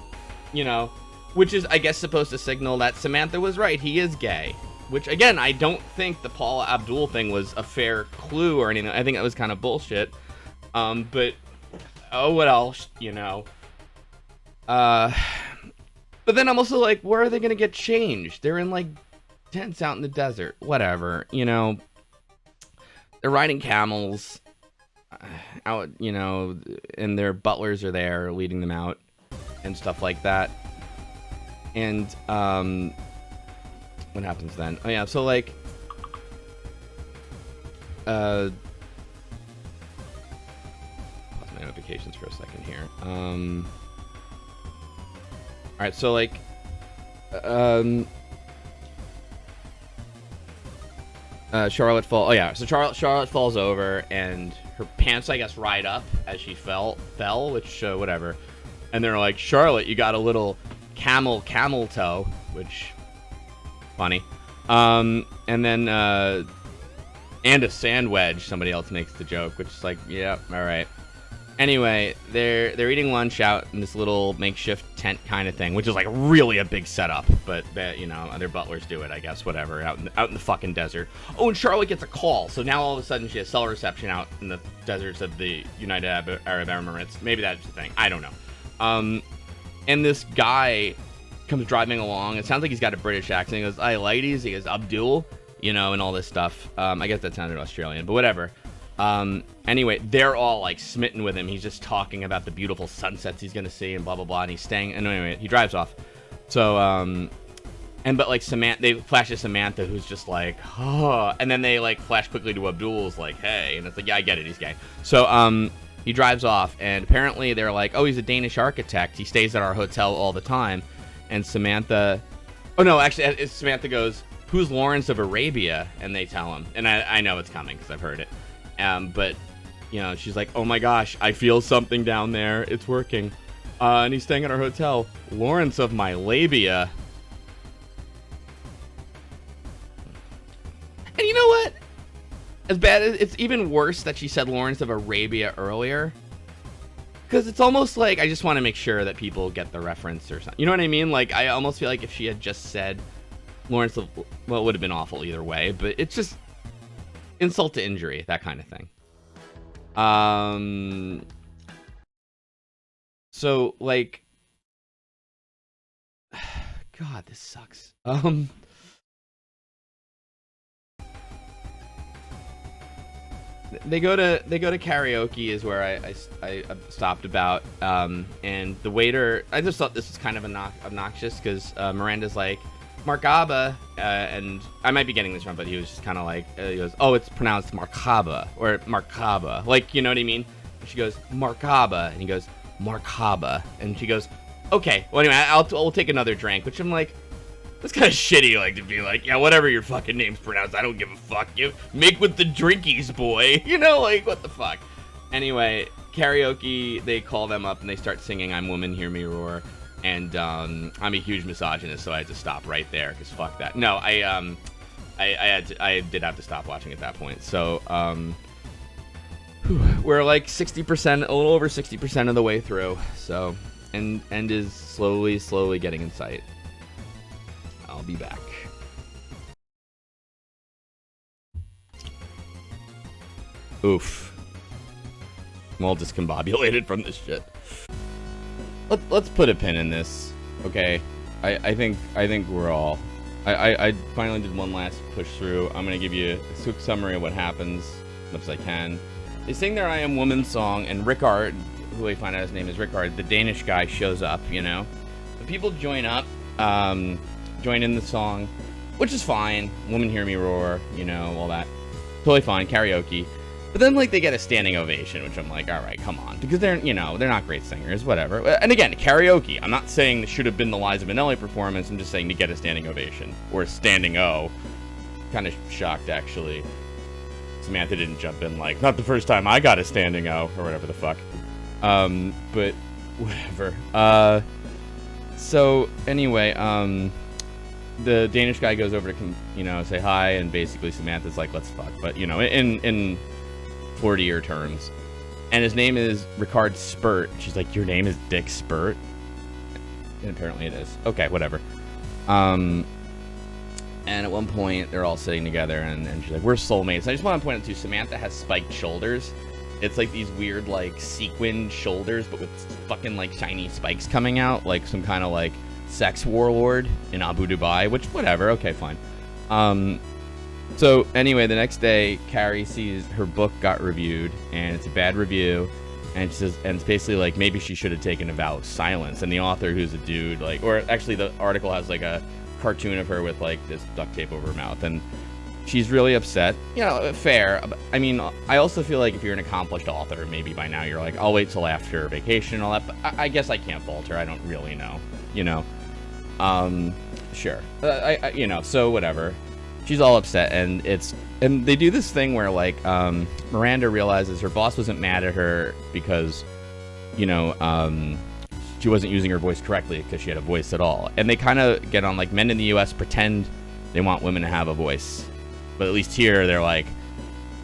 you know, which is, I guess, supposed to signal that Samantha was right. He is gay. Which, again, I don't think the Paula Abdul thing was a fair clue or anything. I think that was kind of bullshit. But, oh, what else, you know? But then I'm also like, where are they going to get changed? They're in, like, tents out in the desert. Whatever, you know? They're riding camels out, you know, and their butlers are there leading them out and stuff like that. And, what happens then? Oh yeah, so like, pause my notifications for a second here. All right, so like, Charlotte fall. Oh yeah, so Charlotte falls over, and her pants, I guess, ride up as she fell, which whatever. And they're like, Charlotte, you got a little camel toe, which funny. And then and a sand wedge. Somebody else makes the joke, which is like, yeah, all right. Anyway, they're eating lunch out in this little makeshift tent kind of thing, which is like really a big setup. But you know, their butlers do it, I guess. Whatever, out in the fucking desert. Oh, and Charlotte gets a call, so now all of a sudden she has cell reception out in the deserts of the United Arab Emirates. Maybe that's the thing. I don't know. And this guy comes driving along. It sounds like he's got a British accent. He goes, "Hi, ladies." He goes, "Abdul," you know, and all this stuff. I guess that sounded Australian, but whatever. Anyway, they're all like smitten with him. He's just talking about the beautiful sunsets he's gonna see and blah blah blah. And he's staying. And anyway, he drives off. So, but like Samantha, they flash to Samantha, who's just like, oh, and then they like flash quickly to Abdul's like, hey, and it's like, yeah, I get it, he's gay. So, he drives off, and apparently they're like, oh, he's a Danish architect. He stays at our hotel all the time. And Samantha, oh no, actually, Samantha goes, who's Lawrence of Arabia? And they tell him, and I know it's coming because I've heard it. But, you know, she's like, oh my gosh, I feel something down there. It's working. And he's staying at our hotel. Lawrence of my labia. And you know what? As bad as it's even worse that she said Lawrence of Arabia earlier. Because it's almost like I just want to make sure that people get the reference or something. You know what I mean? Like, I almost feel like if she had just said Lawrence of... Well, it would have been awful either way. But it's just insult to injury, that kind of thing. So, like... God, this sucks. They go to karaoke is where I stopped about, and the waiter, I just thought this was kind of obnoxious because Miranda's like, Markaba, and I might be getting this wrong, but he was just kind of like, he goes, oh, it's pronounced Markaba, or Markaba, like, you know what I mean? And she goes, Markaba, and he goes, Markaba, and she goes, okay, well anyway, I'll take another drink, which I'm like, that's kind of shitty, like, to be like, yeah, whatever your fucking name's pronounced, I don't give a fuck. You make with the drinkies, boy. You know, like, what the fuck? Anyway, karaoke, they call them up and they start singing I'm Woman, Hear Me Roar. And I'm a huge misogynist, so I had to stop right there, because fuck that. No, I did have to stop watching at that point. So, we're like 60%, a little over 60% of the way through. So, end is slowly getting in sight. I'll be back. Oof. I'm all discombobulated from this shit. Let's put a pin in this, okay? I think we're all... I finally did one last push through. I'm gonna give you a quick summary of what happens, as much as I can. They sing their I Am Woman song, and Rickard, who I find out his name is Rickard, the Danish guy, shows up, you know? The people join up, join in the song, which is fine. Woman Hear Me Roar, you know, all that. Totally fine, karaoke. But then, like, they get a standing ovation, which I'm like, all right, come on. Because they're, you know, they're not great singers, whatever. And again, karaoke. I'm not saying this should have been the Liza Minnelli performance. I'm just saying to get a standing ovation. Or a standing O. Kind of shocked, actually. Samantha didn't jump in like, not the first time I got a standing O, or whatever the fuck. But, whatever. So, anyway, the Danish guy goes over to, you know, say hi, and basically Samantha's like, let's fuck. But, you know, in 40-year terms. And his name is Ricard Spurt. She's like, your name is Dick Spurt? And apparently it is. Okay, whatever. And at one point, they're all sitting together, and she's like, we're soulmates. I just want to point out, too, Samantha has spiked shoulders. It's like these weird, like, sequined shoulders, but with fucking, like, shiny spikes coming out. Like some kind of, like, sex warlord in Abu Dhabi, which, whatever, okay, fine. So, anyway, the next day, Carrie sees her book got reviewed, and it's a bad review, and she says, and it's basically like, maybe she should have taken a vow of silence, and the author, who's a dude, like, or actually the article has, like, a cartoon of her with, like, this duct tape over her mouth, and she's really upset. You know, fair. I mean, I also feel like if you're an accomplished author, maybe by now you're like, I'll wait till after vacation and all that, but I guess I can't fault her. I don't really know, you know. Sure. You know, so whatever. She's all upset, and they do this thing where, like, Miranda realizes her boss wasn't mad at her because, you know, she wasn't using her voice correctly because she had a voice at all. And they kind of get on, like, men in the U.S. pretend they want women to have a voice. But at least here, they're, like,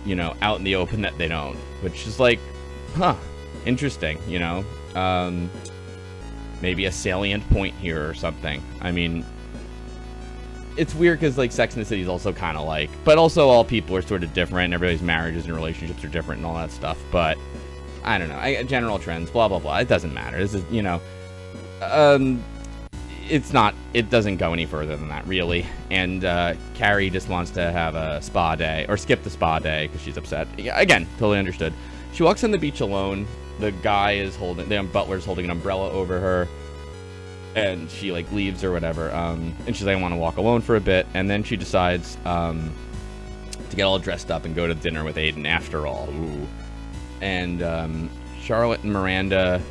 you know, out in the open that they don't. Which is, like, huh, interesting, you know? Maybe a salient point here or something. I mean... It's weird because, like, Sex and the City is also kind of like... But also all people are sort of different. Everybody's marriages and relationships are different and all that stuff. But, I don't know. General trends, blah, blah, blah. It doesn't matter. This is, you know... It's not... It doesn't go any further than that, really. And, Carrie just wants to have a spa day. Or skip the spa day because she's upset. Yeah, again, totally understood. She walks on the beach alone. The guy is holding... The butler's holding an umbrella over her. and she like leaves or whatever. And she's like, I want to walk alone for a bit, and then she decides to get all dressed up and go to dinner with Aiden after all. Ooh. And Charlotte and Miranda.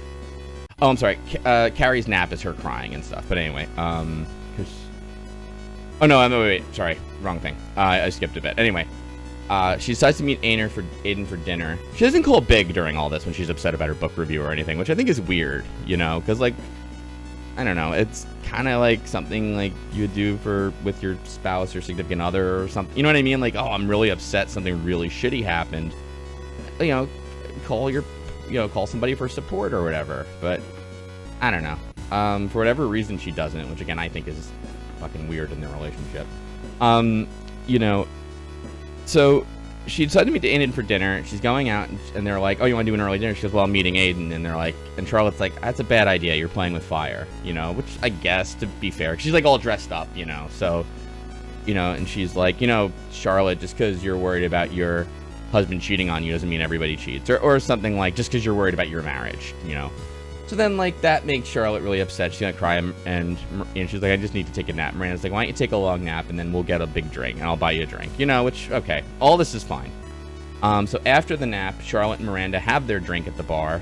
Oh, I'm sorry. Carrie's nap is her crying and stuff. But anyway, because. Oh no! Wait. Sorry, wrong thing. I skipped a bit. Anyway, she decides to meet Aiden for dinner. She doesn't call big during all this when she's upset about her book review or anything, which I think is weird. You know, because like, I don't know. It's kind of like something like you would do with your spouse or significant other or something. You know what I mean? Like, oh, I'm really upset. Something really shitty happened. You know, call somebody for support or whatever. But I don't know. For whatever reason, she doesn't, which again I think is fucking weird in their relationship. You know, so she decided to meet Aiden for dinner. She's going out, and they're like, oh, you want to do an early dinner? She goes, well, I'm meeting Aiden. And they're like, and Charlotte's like, that's a bad idea. You're playing with fire, you know, which I guess, to be fair, she's like all dressed up, you know, so, you know, and she's like, you know, Charlotte, just because you're worried about your husband cheating on you doesn't mean everybody cheats, or something like, just because you're worried about your marriage, you know. So then, like, that makes Charlotte really upset. She's gonna cry, and she's like, I just need to take a nap. Miranda's like, why don't you take a long nap, and then we'll get a big drink, and I'll buy you a drink. You know, which, okay, all this is fine. So after the nap, Charlotte and Miranda have their drink at the bar.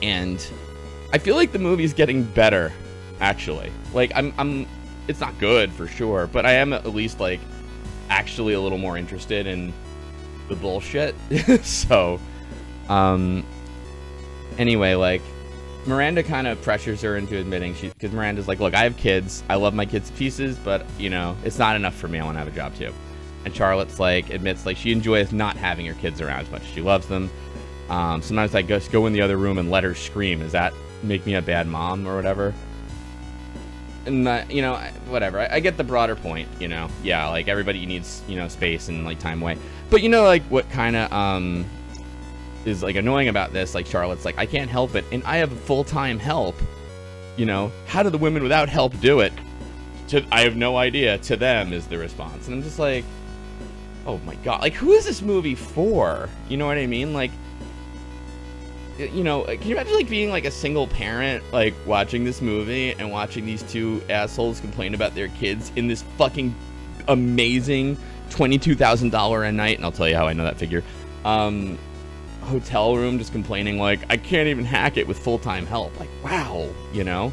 And I feel like the movie's getting better, actually. Like, it's not good, for sure, but I am at least, like, actually a little more interested in the bullshit. So, anyway, like, Miranda kind of pressures her into admitting, because Miranda's like, look, I have kids. I love my kids to pieces, but, you know, it's not enough for me. I want to have a job, too. And Charlotte's like, admits, like, she enjoys not having her kids around as much as she loves them. Sometimes I just go in the other room and let her scream. Does that make me a bad mom or whatever? And, you know, whatever. I get the broader point, you know. Yeah, like, everybody needs, you know, space and, like, time away. But, you know, like, what kind of, is like annoying about this, like Charlotte's like, I can't help it, and I have full-time help. You know, how do the women without help do it? I have no idea. To them is the response, and I'm just like, oh my god, like, who is this movie for? You know what I mean? Like, you know, can you imagine like being like a single parent, like watching this movie and watching these two assholes complain about their kids in this fucking amazing $22,000 a night, and I'll tell you how I know that figure. Hotel room, just complaining like, I can't even hack it with full-time help. Like, wow, you know.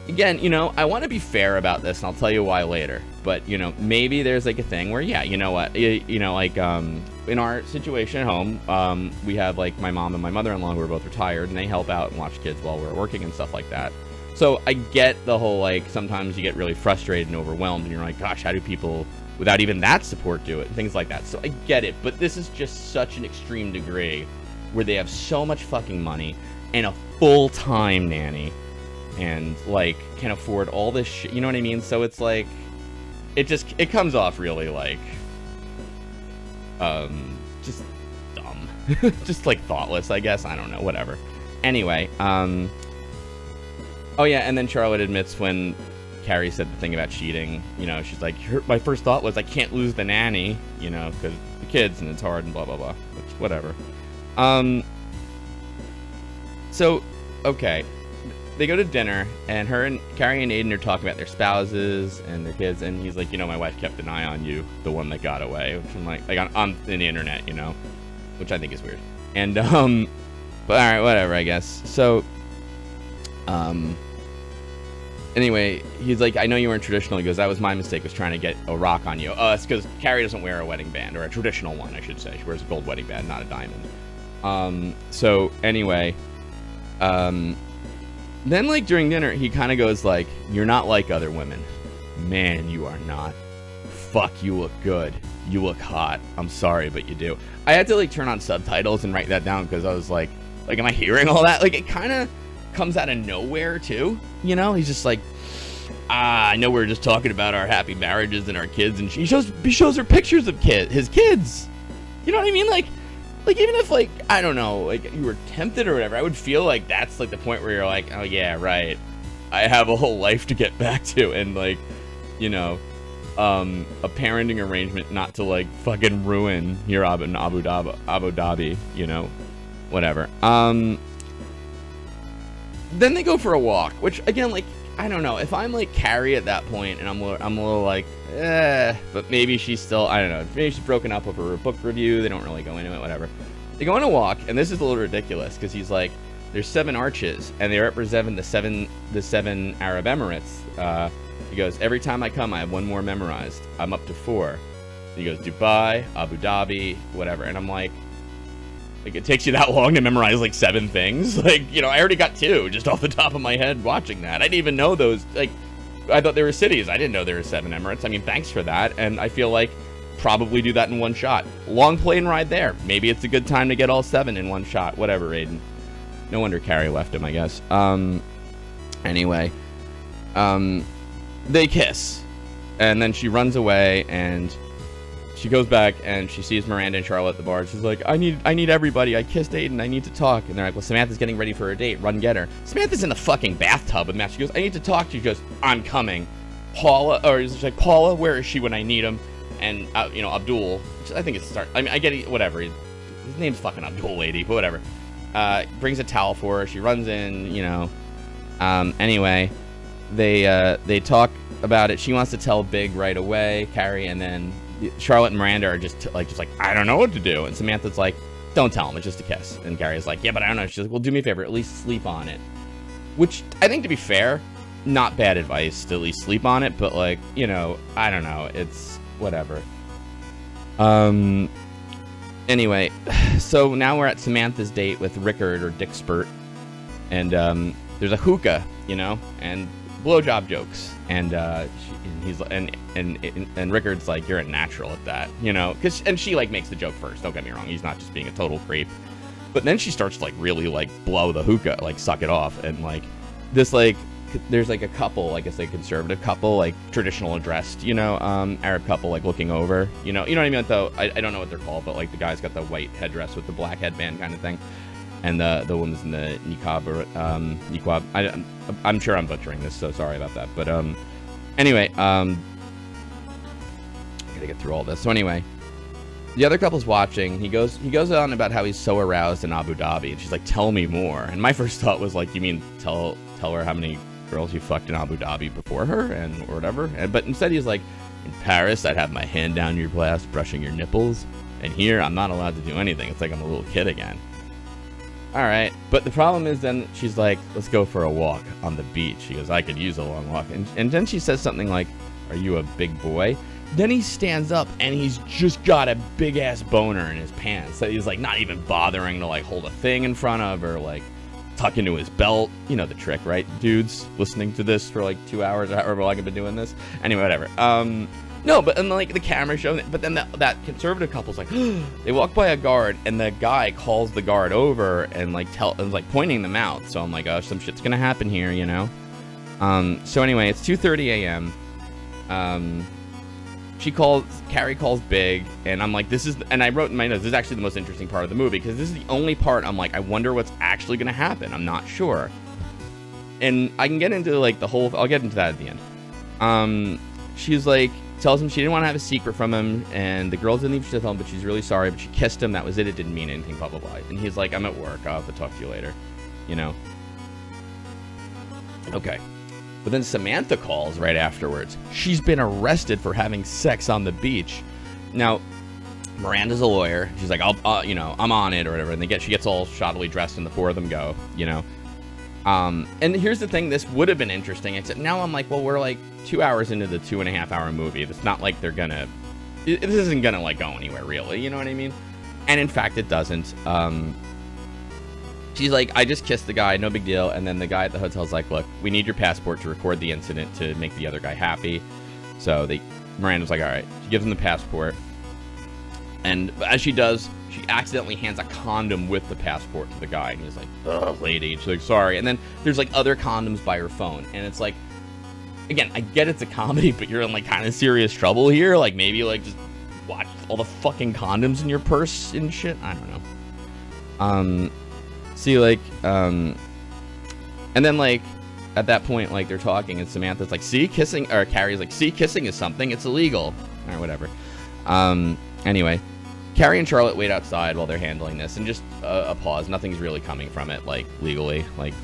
Again, you know, I want to be fair about this, and I'll tell you why later. But, you know, maybe there's like a thing where, yeah, you know what, you know, like, in our situation at home, we have like my mom and my mother-in-law who are both retired, and they help out and watch kids while we're working and stuff like that. So I get the whole, like, sometimes you get really frustrated and overwhelmed, and you're like, gosh, how do people without even that support do it, and things like that. So I get it, but this is just such an extreme degree where they have so much fucking money and a full-time nanny and, like, can afford all this shit, you know what I mean? So it's like, it comes off really, like, just dumb. Just, like, thoughtless, I guess. I don't know, whatever. Anyway, oh yeah, and then Charlotte admits when Carrie said the thing about cheating, you know, she's like, my first thought was I can't lose the nanny, you know, because the kids and it's hard and blah, blah, blah, which, whatever. So, okay, they go to dinner, and Carrie and Aiden are talking about their spouses and their kids, and he's like, you know, my wife kept an eye on you, the one that got away, which I'm like on the internet, you know, which I think is weird. And, but alright, whatever, I guess. So, anyway, he's like, I know you weren't traditional. He goes, that was my mistake, was trying to get a rock on you. It's because Carrie doesn't wear a wedding band, or a traditional one, I should say. She wears a gold wedding band, not a diamond. So, anyway, then, like, during dinner, he kind of goes, like, you're not like other women. Man, you are not. Fuck, you look good. You look hot. I'm sorry, but you do. I had to, like, turn on subtitles and write that down, because I was like, am I hearing all that? Like, it kind of comes out of nowhere, too. You know, he's just like, I know we're just talking about our happy marriages and our kids, and he shows her pictures of his kids. You know what I mean? Like, even if, like, I don't know, like, you were tempted or whatever, I would feel like that's, like, the point where you're like, oh, yeah, right. I have a whole life to get back to, and, like, you know, a parenting arrangement not to, like, fucking ruin your Abu Dhabi, you know, whatever. then they go for a walk, which again, like, I don't know if I'm like Carrie at that point, and I'm a little like, but maybe she's still, I don't know, maybe she's broken up over a book review. They don't really go into it, whatever. They go on a walk, and this is a little ridiculous because he's like, there's 7 arches, and they represent the seven Arab Emirates. He goes, every time I come, I have 1 more memorized. I'm up to 4. He goes, Dubai, Abu Dhabi, whatever, and I'm like, it takes you that long to memorize like 7 things? Like, you know, I already got 2 just off the top of my head watching that. I didn't even know those, like, I thought there were cities. I didn't know there were 7 Emirates. I mean, thanks for that, and I feel like probably do that in 1 shot. Long plane ride there. Maybe it's a good time to get all 7 in 1 shot. Whatever, Aiden. No wonder Carrie left him, I guess. Anyway. They kiss. And then she runs away, and she goes back, and she sees Miranda and Charlotte at the bar. She's like, I need everybody. I kissed Aiden. I need to talk. And they're like, well, Samantha's getting ready for her date. Run get her. Samantha's in the fucking bathtub with Matt. She goes, I need to talk. She goes, I'm coming. Paula, or she's like, Paula, where is she when I need him? And, you know, Abdul, I think it's I mean, I get it, whatever. His name's fucking Abdul, lady, but whatever. Brings a towel for her. She runs in, you know. Anyway, they talk about it. She wants to tell Big right away, Carrie, and then Charlotte and Miranda are just like, I don't know what to do. And Samantha's like, don't tell him, it's just a kiss. And Carrie's like, yeah, but I don't know. She's like, well, do me a favor, at least sleep on it. Which, I think, to be fair, not bad advice to at least sleep on it, but, like, you know, I don't know. It's whatever. Anyway, so now we're at Samantha's date with Rickard, or Dickspert, and there's a hookah, you know, and blowjob jokes, and he's and Rickard's like, you're a natural at that, you know, and she like makes the joke first. Don't get me wrong, he's not just being a total creep, but then she starts to like really like blow the hookah, like suck it off, and like this like there's like a couple, I guess, like conservative couple, like traditional dressed, you know, Arab couple, like looking over, you know what I mean? Though I don't know what they're called, but like the guy's got the white headdress with the black headband kind of thing, and the woman's in the niqab or niqab. I'm sure I'm butchering this, so sorry about that. But anyway, I gotta get through all this. So anyway, the other couple's watching. He goes on about how he's so aroused in Abu Dhabi, and she's like, tell me more. And my first thought was like, you mean tell her how many girls you fucked in Abu Dhabi before her, or whatever. But instead he's like, in Paris, I'd have my hand down your glass, brushing your nipples, and here I'm not allowed to do anything. It's like I'm a little kid again. All right, but the problem is then she's like, let's go for a walk on the beach. She goes, I could use a long walk. And then she says something like, are you a big boy? Then he stands up, and he's just got a big-ass boner in his pants. So he's like not even bothering to like hold a thing in front of her, like tuck into his belt. You know the trick, right, dudes? Listening to this for like 2 hours or however long I've been doing this. Anyway, whatever. No, but and like the camera shows it, but then that conservative couple's like, they walk by a guard, and the guy calls the guard over and like pointing them out. So I'm like, oh, some shit's gonna happen here, you know. So anyway, it's 2:30 a.m. Carrie calls Big, and I'm like, and I wrote in my notes, this is actually the most interesting part of the movie, because this is the only part I'm like, I wonder what's actually gonna happen. I'm not sure, and I can get into like I'll get into that at the end. She's like, tells him she didn't want to have a secret from him, and the girls didn't even tell him, but she's really sorry, but she kissed him, that was it didn't mean anything, blah blah blah. And he's like, I'm at work, I'll have to talk to you later, you know. Okay, but then Samantha calls right afterwards. She's been arrested for having sex on the beach. Now Miranda's a lawyer. She's like, you know, I'm on it or whatever, and she gets all shoddily dressed, and the 4 of them go, you know. And here's the thing, this would have been interesting, except now I'm like, well, we're like 2 hours into the 2.5 hour movie. It's not like this isn't gonna like go anywhere really, you know what I mean? And in fact, it doesn't. She's like, I just kissed the guy, no big deal. And then the guy at the hotel's like, look, we need your passport to record the incident to make the other guy happy. So Miranda's like, all right. She gives him the passport. And as she does, she accidentally hands a condom with the passport to the guy, and he's like, ugh, lady. She's like, sorry. And then there's like other condoms by her phone, and it's like, again, I get it's a comedy, but you're in like kind of serious trouble here. Like maybe like just watch all the fucking condoms in your purse and shit. I don't know. See, like, and then like at that point, like they're talking, and Samantha's like, see, kissing, or Carrie's like, see, kissing is something, it's illegal, or whatever. Anyway. Carrie and Charlotte wait outside while they're handling this, and just a pause. Nothing's really coming from it, like, legally. Like,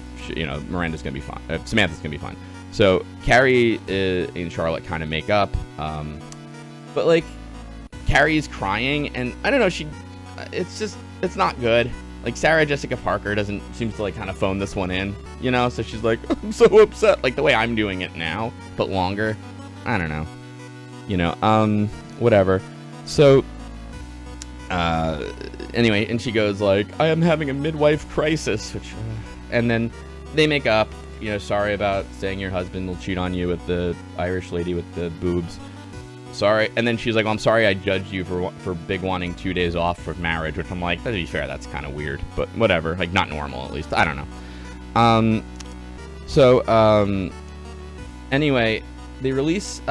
Miranda's gonna be fine. Samantha's gonna be fine. So Carrie and Charlotte kind of make up, but like, Carrie's crying, and I don't know. It's not good. Like, Sarah Jessica Parker seems to like kind of phone this one in, you know. So she's like, I'm so upset, like the way I'm doing it now, but longer. I don't know, you know. Whatever. So. Anyway, and she goes like, I am having a midwife crisis, which, and then they make up, you know, sorry about saying your husband will cheat on you with the Irish lady with the boobs. Sorry. And then she's like, well, I'm sorry I judged you for Big wanting 2 days off for marriage, which I'm like, to be fair, that's kind of weird, but whatever, like, not normal, at least. I don't know. Anyway, they're released,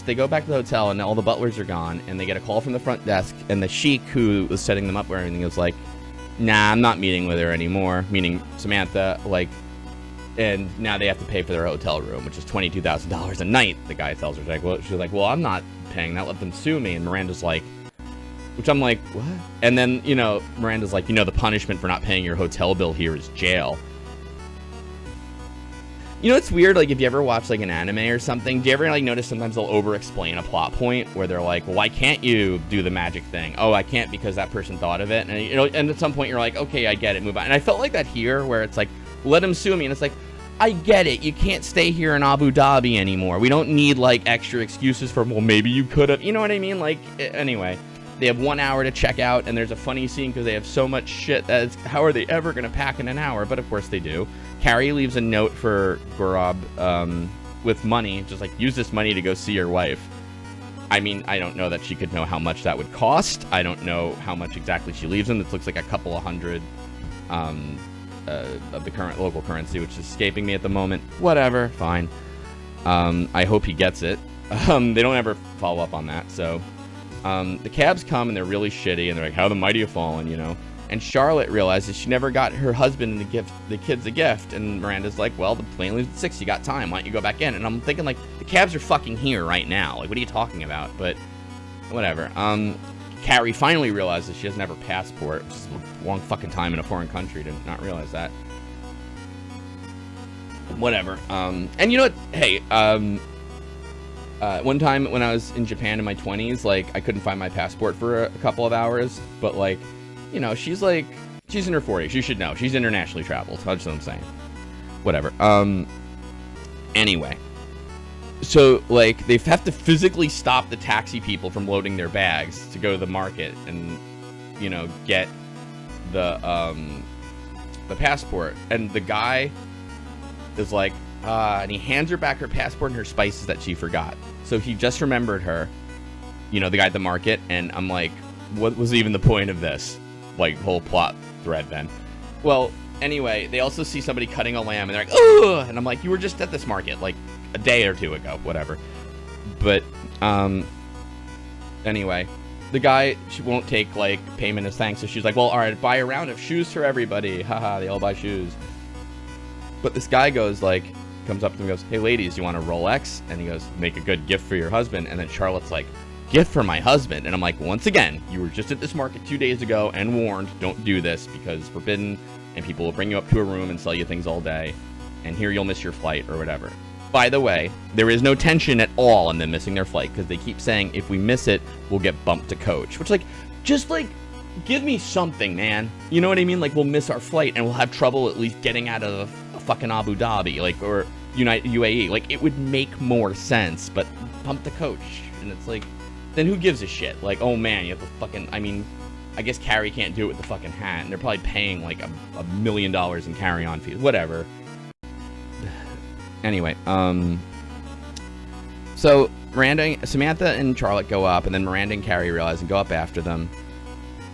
they go back to the hotel, and all the butlers are gone, and they get a call from the front desk, and the sheik who was setting them up where everything is like, nah, I'm not meeting with her anymore, meaning Samantha, like, and now they have to pay for their hotel room, which is $22,000 a night, the guy tells her. She's like, well, I'm not paying that, let them sue me, and Miranda's like, which I'm like, what? And then, you know, Miranda's like, you know, the punishment for not paying your hotel bill here is jail. You know, it's weird, like, if you ever watch, like, an anime or something, do you ever, like, notice sometimes they'll over-explain a plot point where they're like, well, why can't you do the magic thing? Oh, I can't because that person thought of it. And, you know, and at some point you're like, okay, I get it, move on. And I felt like that here, where it's like, let him sue me. And it's like, I get it. You can't stay here in Abu Dhabi anymore. We don't need, like, extra excuses for, well, maybe you could have. You know what I mean? Like, anyway, they have 1 hour to check out, and there's a funny scene because they have so much shit that it's, how are they ever going to pack in an hour? But, of course, they do. Carrie leaves a note for Gaurav with money, just like, use this money to go see your wife. I mean, I don't know that she could know how much that would cost. I don't know how much exactly she leaves him. This looks like a couple of hundred of the current local currency, which is escaping me at the moment. Whatever, fine. I hope he gets it. They don't ever follow up on that. So the cabs come, and they're really shitty, and they're like, how the mighty have fallen, you know. And Charlotte realizes she never got her husband and the kids a gift. And Miranda's like, well, the plane leaves at 6. You got time. Why don't you go back in? And I'm thinking, like, the cabs are fucking here right now. Like, what are you talking about? But whatever. Carrie finally realizes she doesn't have her passport, which is a long fucking time in a foreign country to not realize that. Whatever. And you know what? Hey, one time when I was in Japan in my 20s, like, I couldn't find my passport for a couple of hours, but, like, you know, she's in her 40s. You should know. She's internationally traveled. That's what I'm saying. Whatever. Anyway. So, like, they have to physically stop the taxi people from loading their bags to go to the market and, you know, get the passport. And the guy is like, and he hands her back her passport and her spices that she forgot. So he just remembered her, you know, the guy at the market. And I'm like, what was even the point of this? Like, whole plot thread then. Well, anyway, they also see somebody cutting a lamb, and they're like, ugh! And I'm like, you were just at this market, like, a day or two ago, whatever. But, anyway, the guy, she won't take, like, payment as thanks, so she's like, well, alright, buy a round of shoes for everybody. Haha, they all buy shoes. But this guy goes, like, comes up to him and goes, hey, ladies, you want a Rolex? And he goes, make a good gift for your husband. And then Charlotte's like, gift for my husband. And I'm like, once again, you were just at this market 2 days ago and warned, don't do this because it's forbidden and people will bring you up to a room and sell you things all day, and here you'll miss your flight or whatever. By the way, there is no tension at all in them missing their flight because they keep saying if we miss it, we'll get bumped to coach, which, like, just, like, give me something, man. You know what I mean? Like, we'll miss our flight and we'll have trouble at least getting out of fucking Abu Dhabi, like, or UAE. Like, it would make more sense, but bump the coach. And it's like, then who gives a shit? Like, oh man, you have to fucking, I mean, I guess Carrie can't do it with the fucking hat, and they're probably paying like $1 million in carry-on fees. Whatever. Anyway, so Samantha and Charlotte go up, and then Miranda and Carrie realize and go up after them.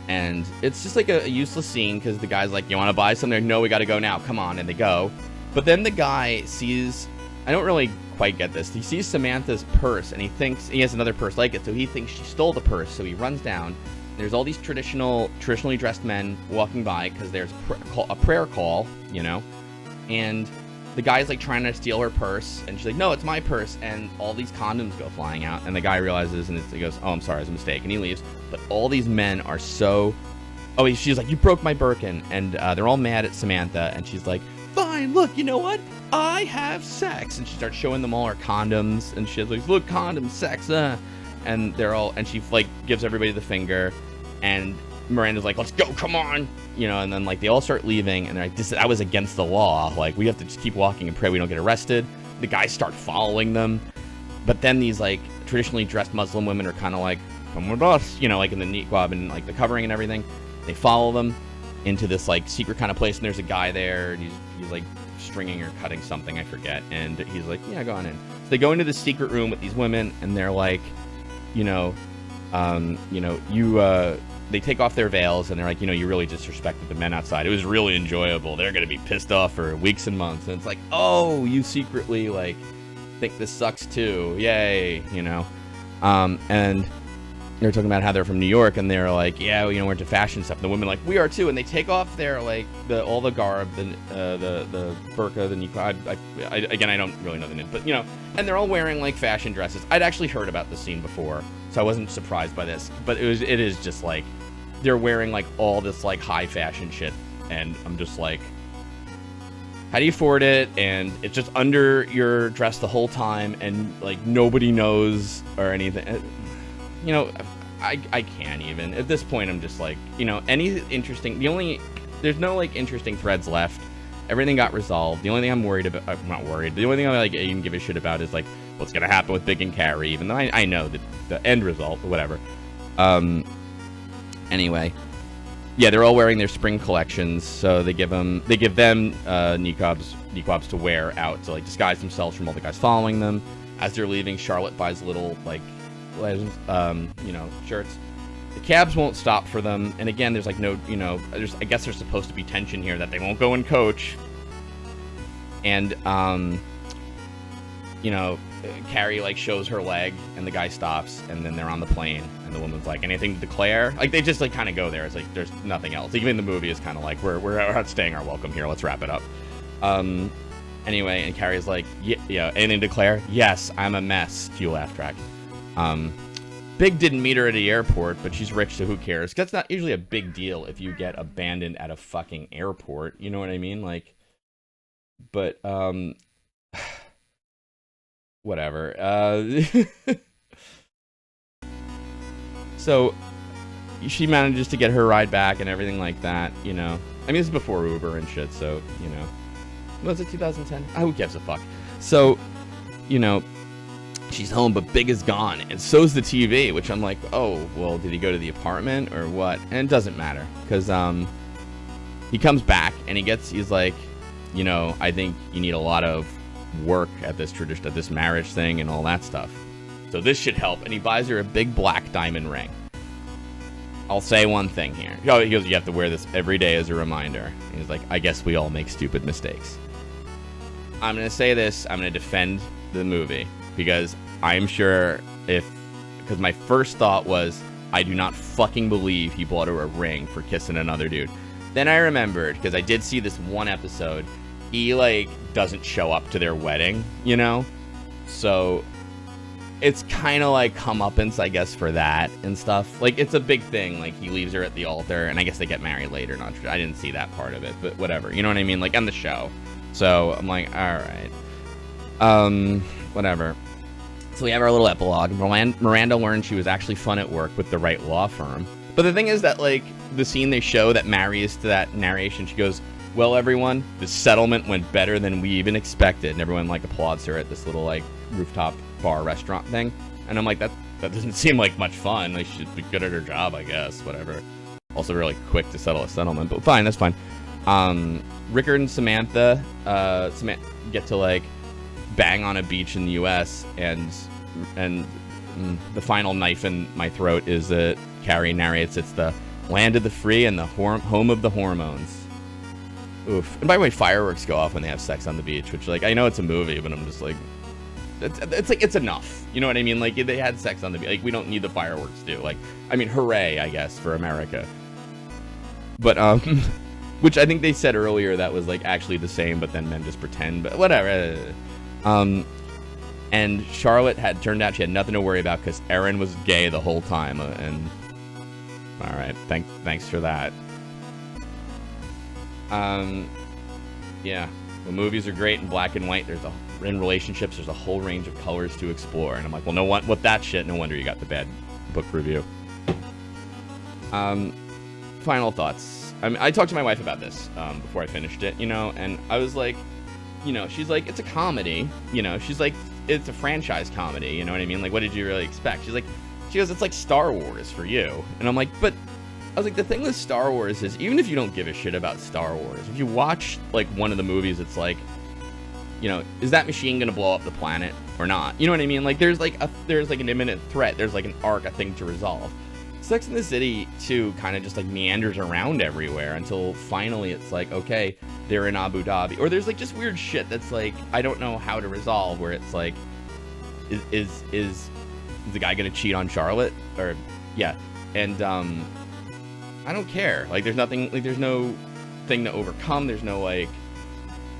And it's just like a useless scene because the guy's like, you want to buy something? No, we got to go now. Come on. And they go. But then the guy sees, I don't really quite get this. He sees Samantha's purse, and he thinks he has another purse like it. So he thinks she stole the purse. So he runs down. There's all these traditionally dressed men walking by because there's a prayer call, you know. And the guy's like trying to steal her purse, and she's like, no, it's my purse, and all these condoms go flying out, and the guy realizes, and he goes, oh, I'm sorry, it's a mistake, and he leaves. But all these men are so, she's like, you broke my Birkin, and they're all mad at Samantha, and she's like, fine, look, you know what, I have sex, and she starts showing them all her condoms, and she's like, look, condoms, sex, and they're all, and she like gives everybody the finger, and Miranda's like, let's go, come on, and then like they all start leaving, and they're like, that was against the law, like we have to just keep walking and pray we don't get arrested. The guys start following them, but then these like traditionally dressed Muslim women are kind of like, come with us, like in the niqab and like the covering and everything. They follow them into this like secret kind of place, and there's a guy there, and he's like stringing or cutting something, I forget, and he's like, yeah, go on in. So they go into the secret room with these women, and they're like, they take off their veils, and they're like, you really disrespected the men outside. It was really enjoyable. They're going to be pissed off for weeks and months. And it's like, oh, you secretly, like, think this sucks too. Yay, And they're talking about how they're from New York, and they're like, yeah, we're into fashion stuff. And the women are like, we are too. And they take off their, like, all the garb, the burqa, the niqab. Again, I don't really know the name, but, and they're all wearing, like, fashion dresses. I'd actually heard about this scene before, so I wasn't surprised by this. But it is just, like, they're wearing, like, all this, like, high fashion shit. And I'm just like, how do you afford it? And it's just under your dress the whole time, and, like, nobody knows or anything. I can't even. At this point, I'm just like, any interesting... There's no, like, interesting threads left. Everything got resolved. The only thing I'm worried about... I'm not worried. The only thing I, like, even give a shit about is, like, what's going to happen with Big and Carrie, even though I know the end result, but whatever. Anyway. Yeah, they're all wearing their spring collections, so they give them niqabs to wear out to, like, disguise themselves from all the guys following them. As they're leaving, Charlotte buys little, like, shirts. The cabs won't stop for them, and again, there's like no, I guess there's supposed to be tension here that they won't go and coach. And Carrie like shows her leg, and the guy stops, and then they're on the plane, and the woman's like, anything to declare? Like they just like kind of go there. It's like there's nothing else. Even the movie is kind of like we're outstaying our welcome here. Let's wrap it up. Anyway, and Carrie's like, yeah, anything to declare? Yes, I'm a mess. Cue laugh track. Big didn't meet her at the airport, but she's rich, so who cares? That's not usually a big deal if you get abandoned at a fucking airport. You know what I mean? Like, but, whatever. So, she manages to get her ride back and everything like that, I mean, this is before Uber and shit, so, Was it 2010? Who gives a fuck? So, she's home, but Big is gone, and so's the TV, which I'm like, oh, well, did he go to the apartment or what? And it doesn't matter, because he comes back, and he's like, I think you need a lot of work at this tradition, at this marriage thing, and all that stuff. So this should help, and he buys her a big black diamond ring. I'll say one thing here. He goes, you have to wear this every day as a reminder. And he's like, I guess we all make stupid mistakes. I'm going to say this, I'm going to defend the movie. Because I'm sure because my first thought was, I do not fucking believe he bought her a ring for kissing another dude. Then I remembered, because I did see this one episode, he, like, doesn't show up to their wedding, So, it's kind of like comeuppance, I guess, for that and stuff. Like, it's a big thing. Like, he leaves her at the altar, and I guess they get married later. I didn't see that part of it, but whatever. You know what I mean? Like, on the show. So, I'm like, alright. Whatever. So we have our little epilogue. Miranda learned she was actually fun at work with the right law firm. But the thing is that, like, the scene they show that marries to that narration, she goes, well, everyone, the settlement went better than we even expected. And everyone, like, applauds her at this little, like, rooftop bar restaurant thing. And I'm like, that doesn't seem like much fun. Like, she should be good at her job, I guess. Whatever. Also really quick to settle a settlement. But fine, that's fine. Rickard and Samantha get to, like, bang on a beach in the U.S. and the final knife in my throat is that Carrie narrates it's the land of the free and the home of the hormones. Oof. And by the way, fireworks go off when they have sex on the beach, which, like, I know it's a movie, but I'm just like, it's like, it's enough. You know what I mean? Like, they had sex on the beach. Like, we don't need the fireworks, do. Like, I mean, hooray, I guess, for America. But, which I think they said earlier that was like actually the same, but then men just pretend. But whatever. And Charlotte had turned out she had nothing to worry about because Aaron was gay the whole time. And all right, thanks for that. Yeah, well, movies are great in black and white. In relationships, there's a whole range of colors to explore. And I'm like, well, no one with that shit. No wonder you got the bad book review. Final thoughts. I mean, I talked to my wife about this before I finished it, and I was like, she's like, it's a comedy, she's like, it's a franchise comedy, you know what I mean? Like, what did you really expect? She goes, it's like Star Wars for you. And I'm like, but I was like, the thing with Star Wars is, even if you don't give a shit about Star Wars, if you watch like one of the movies, it's like, is that machine gonna blow up the planet or not? You know what I mean? Like, there's like an imminent threat. There's like an arc, a thing to resolve. Sex and the City 2 kind of just like meanders around everywhere until finally it's like, okay, they're in Abu Dhabi, or there's like just weird shit that's like, I don't know how to resolve, where it's like, is the guy gonna cheat on Charlotte? Or yeah. And I don't care. Like, there's nothing, like, there's no thing to overcome. There's no like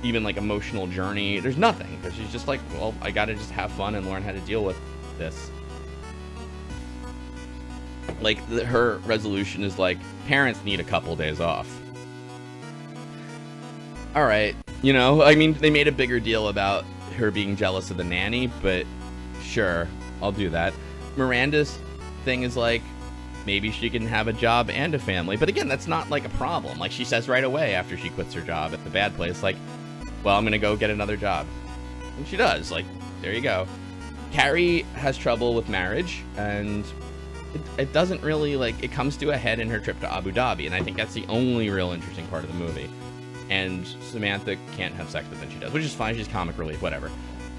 even like emotional journey. There's nothing, because she's just like, well, I gotta just have fun and learn how to deal with this. Like, her resolution is like, parents need a couple days off. All right, I mean, they made a bigger deal about her being jealous of the nanny, but sure, I'll do that. Miranda's thing is like, maybe she can have a job and a family, but again, that's not like a problem. Like, she says right away after she quits her job at the bad place, like, well, I'm gonna go get another job, and she does. Like, there you go. Carrie has trouble with marriage, and it doesn't really, like, it comes to a head in her trip to Abu Dhabi, and I think that's the only real interesting part of the movie. And Samantha can't have sex, but then she does, which is fine. She's comic relief, whatever.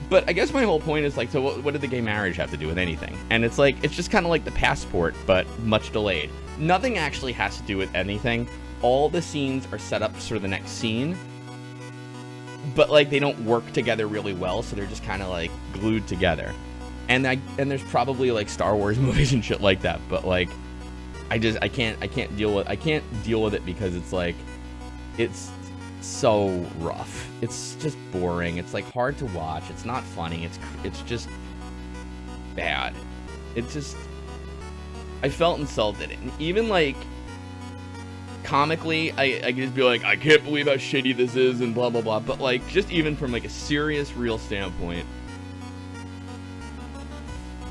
But I guess my whole point is, like, so what did the gay marriage have to do with anything? And it's like, it's just kind of like the passport, but much delayed. Nothing actually has to do with anything. All the scenes are set up for the next scene, but like, they don't work together really well, so they're just kind of like glued together. And there's probably like Star Wars movies and shit like that, but like, I can't deal with it because it's like, it's so rough. It's just boring. It's like hard to watch. It's not funny. It's just bad. It's just, I felt insulted. And even like comically, I could just be like, I can't believe how shitty this is and blah blah blah. But like, just even from like a serious, real standpoint,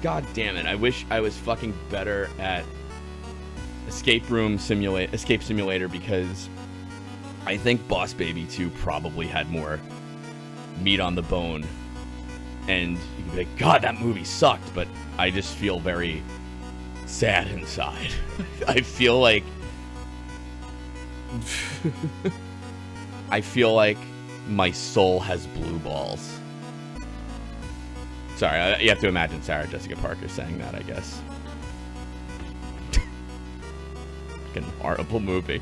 god damn it, I wish I was fucking better at escape simulator, because I think Boss Baby 2 probably had more meat on the bone. And you could be like, God, that movie sucked, but I just feel very sad inside. I feel like my soul has blue balls. Sorry, you have to imagine Sarah Jessica Parker saying that, I guess. Fucking horrible movie.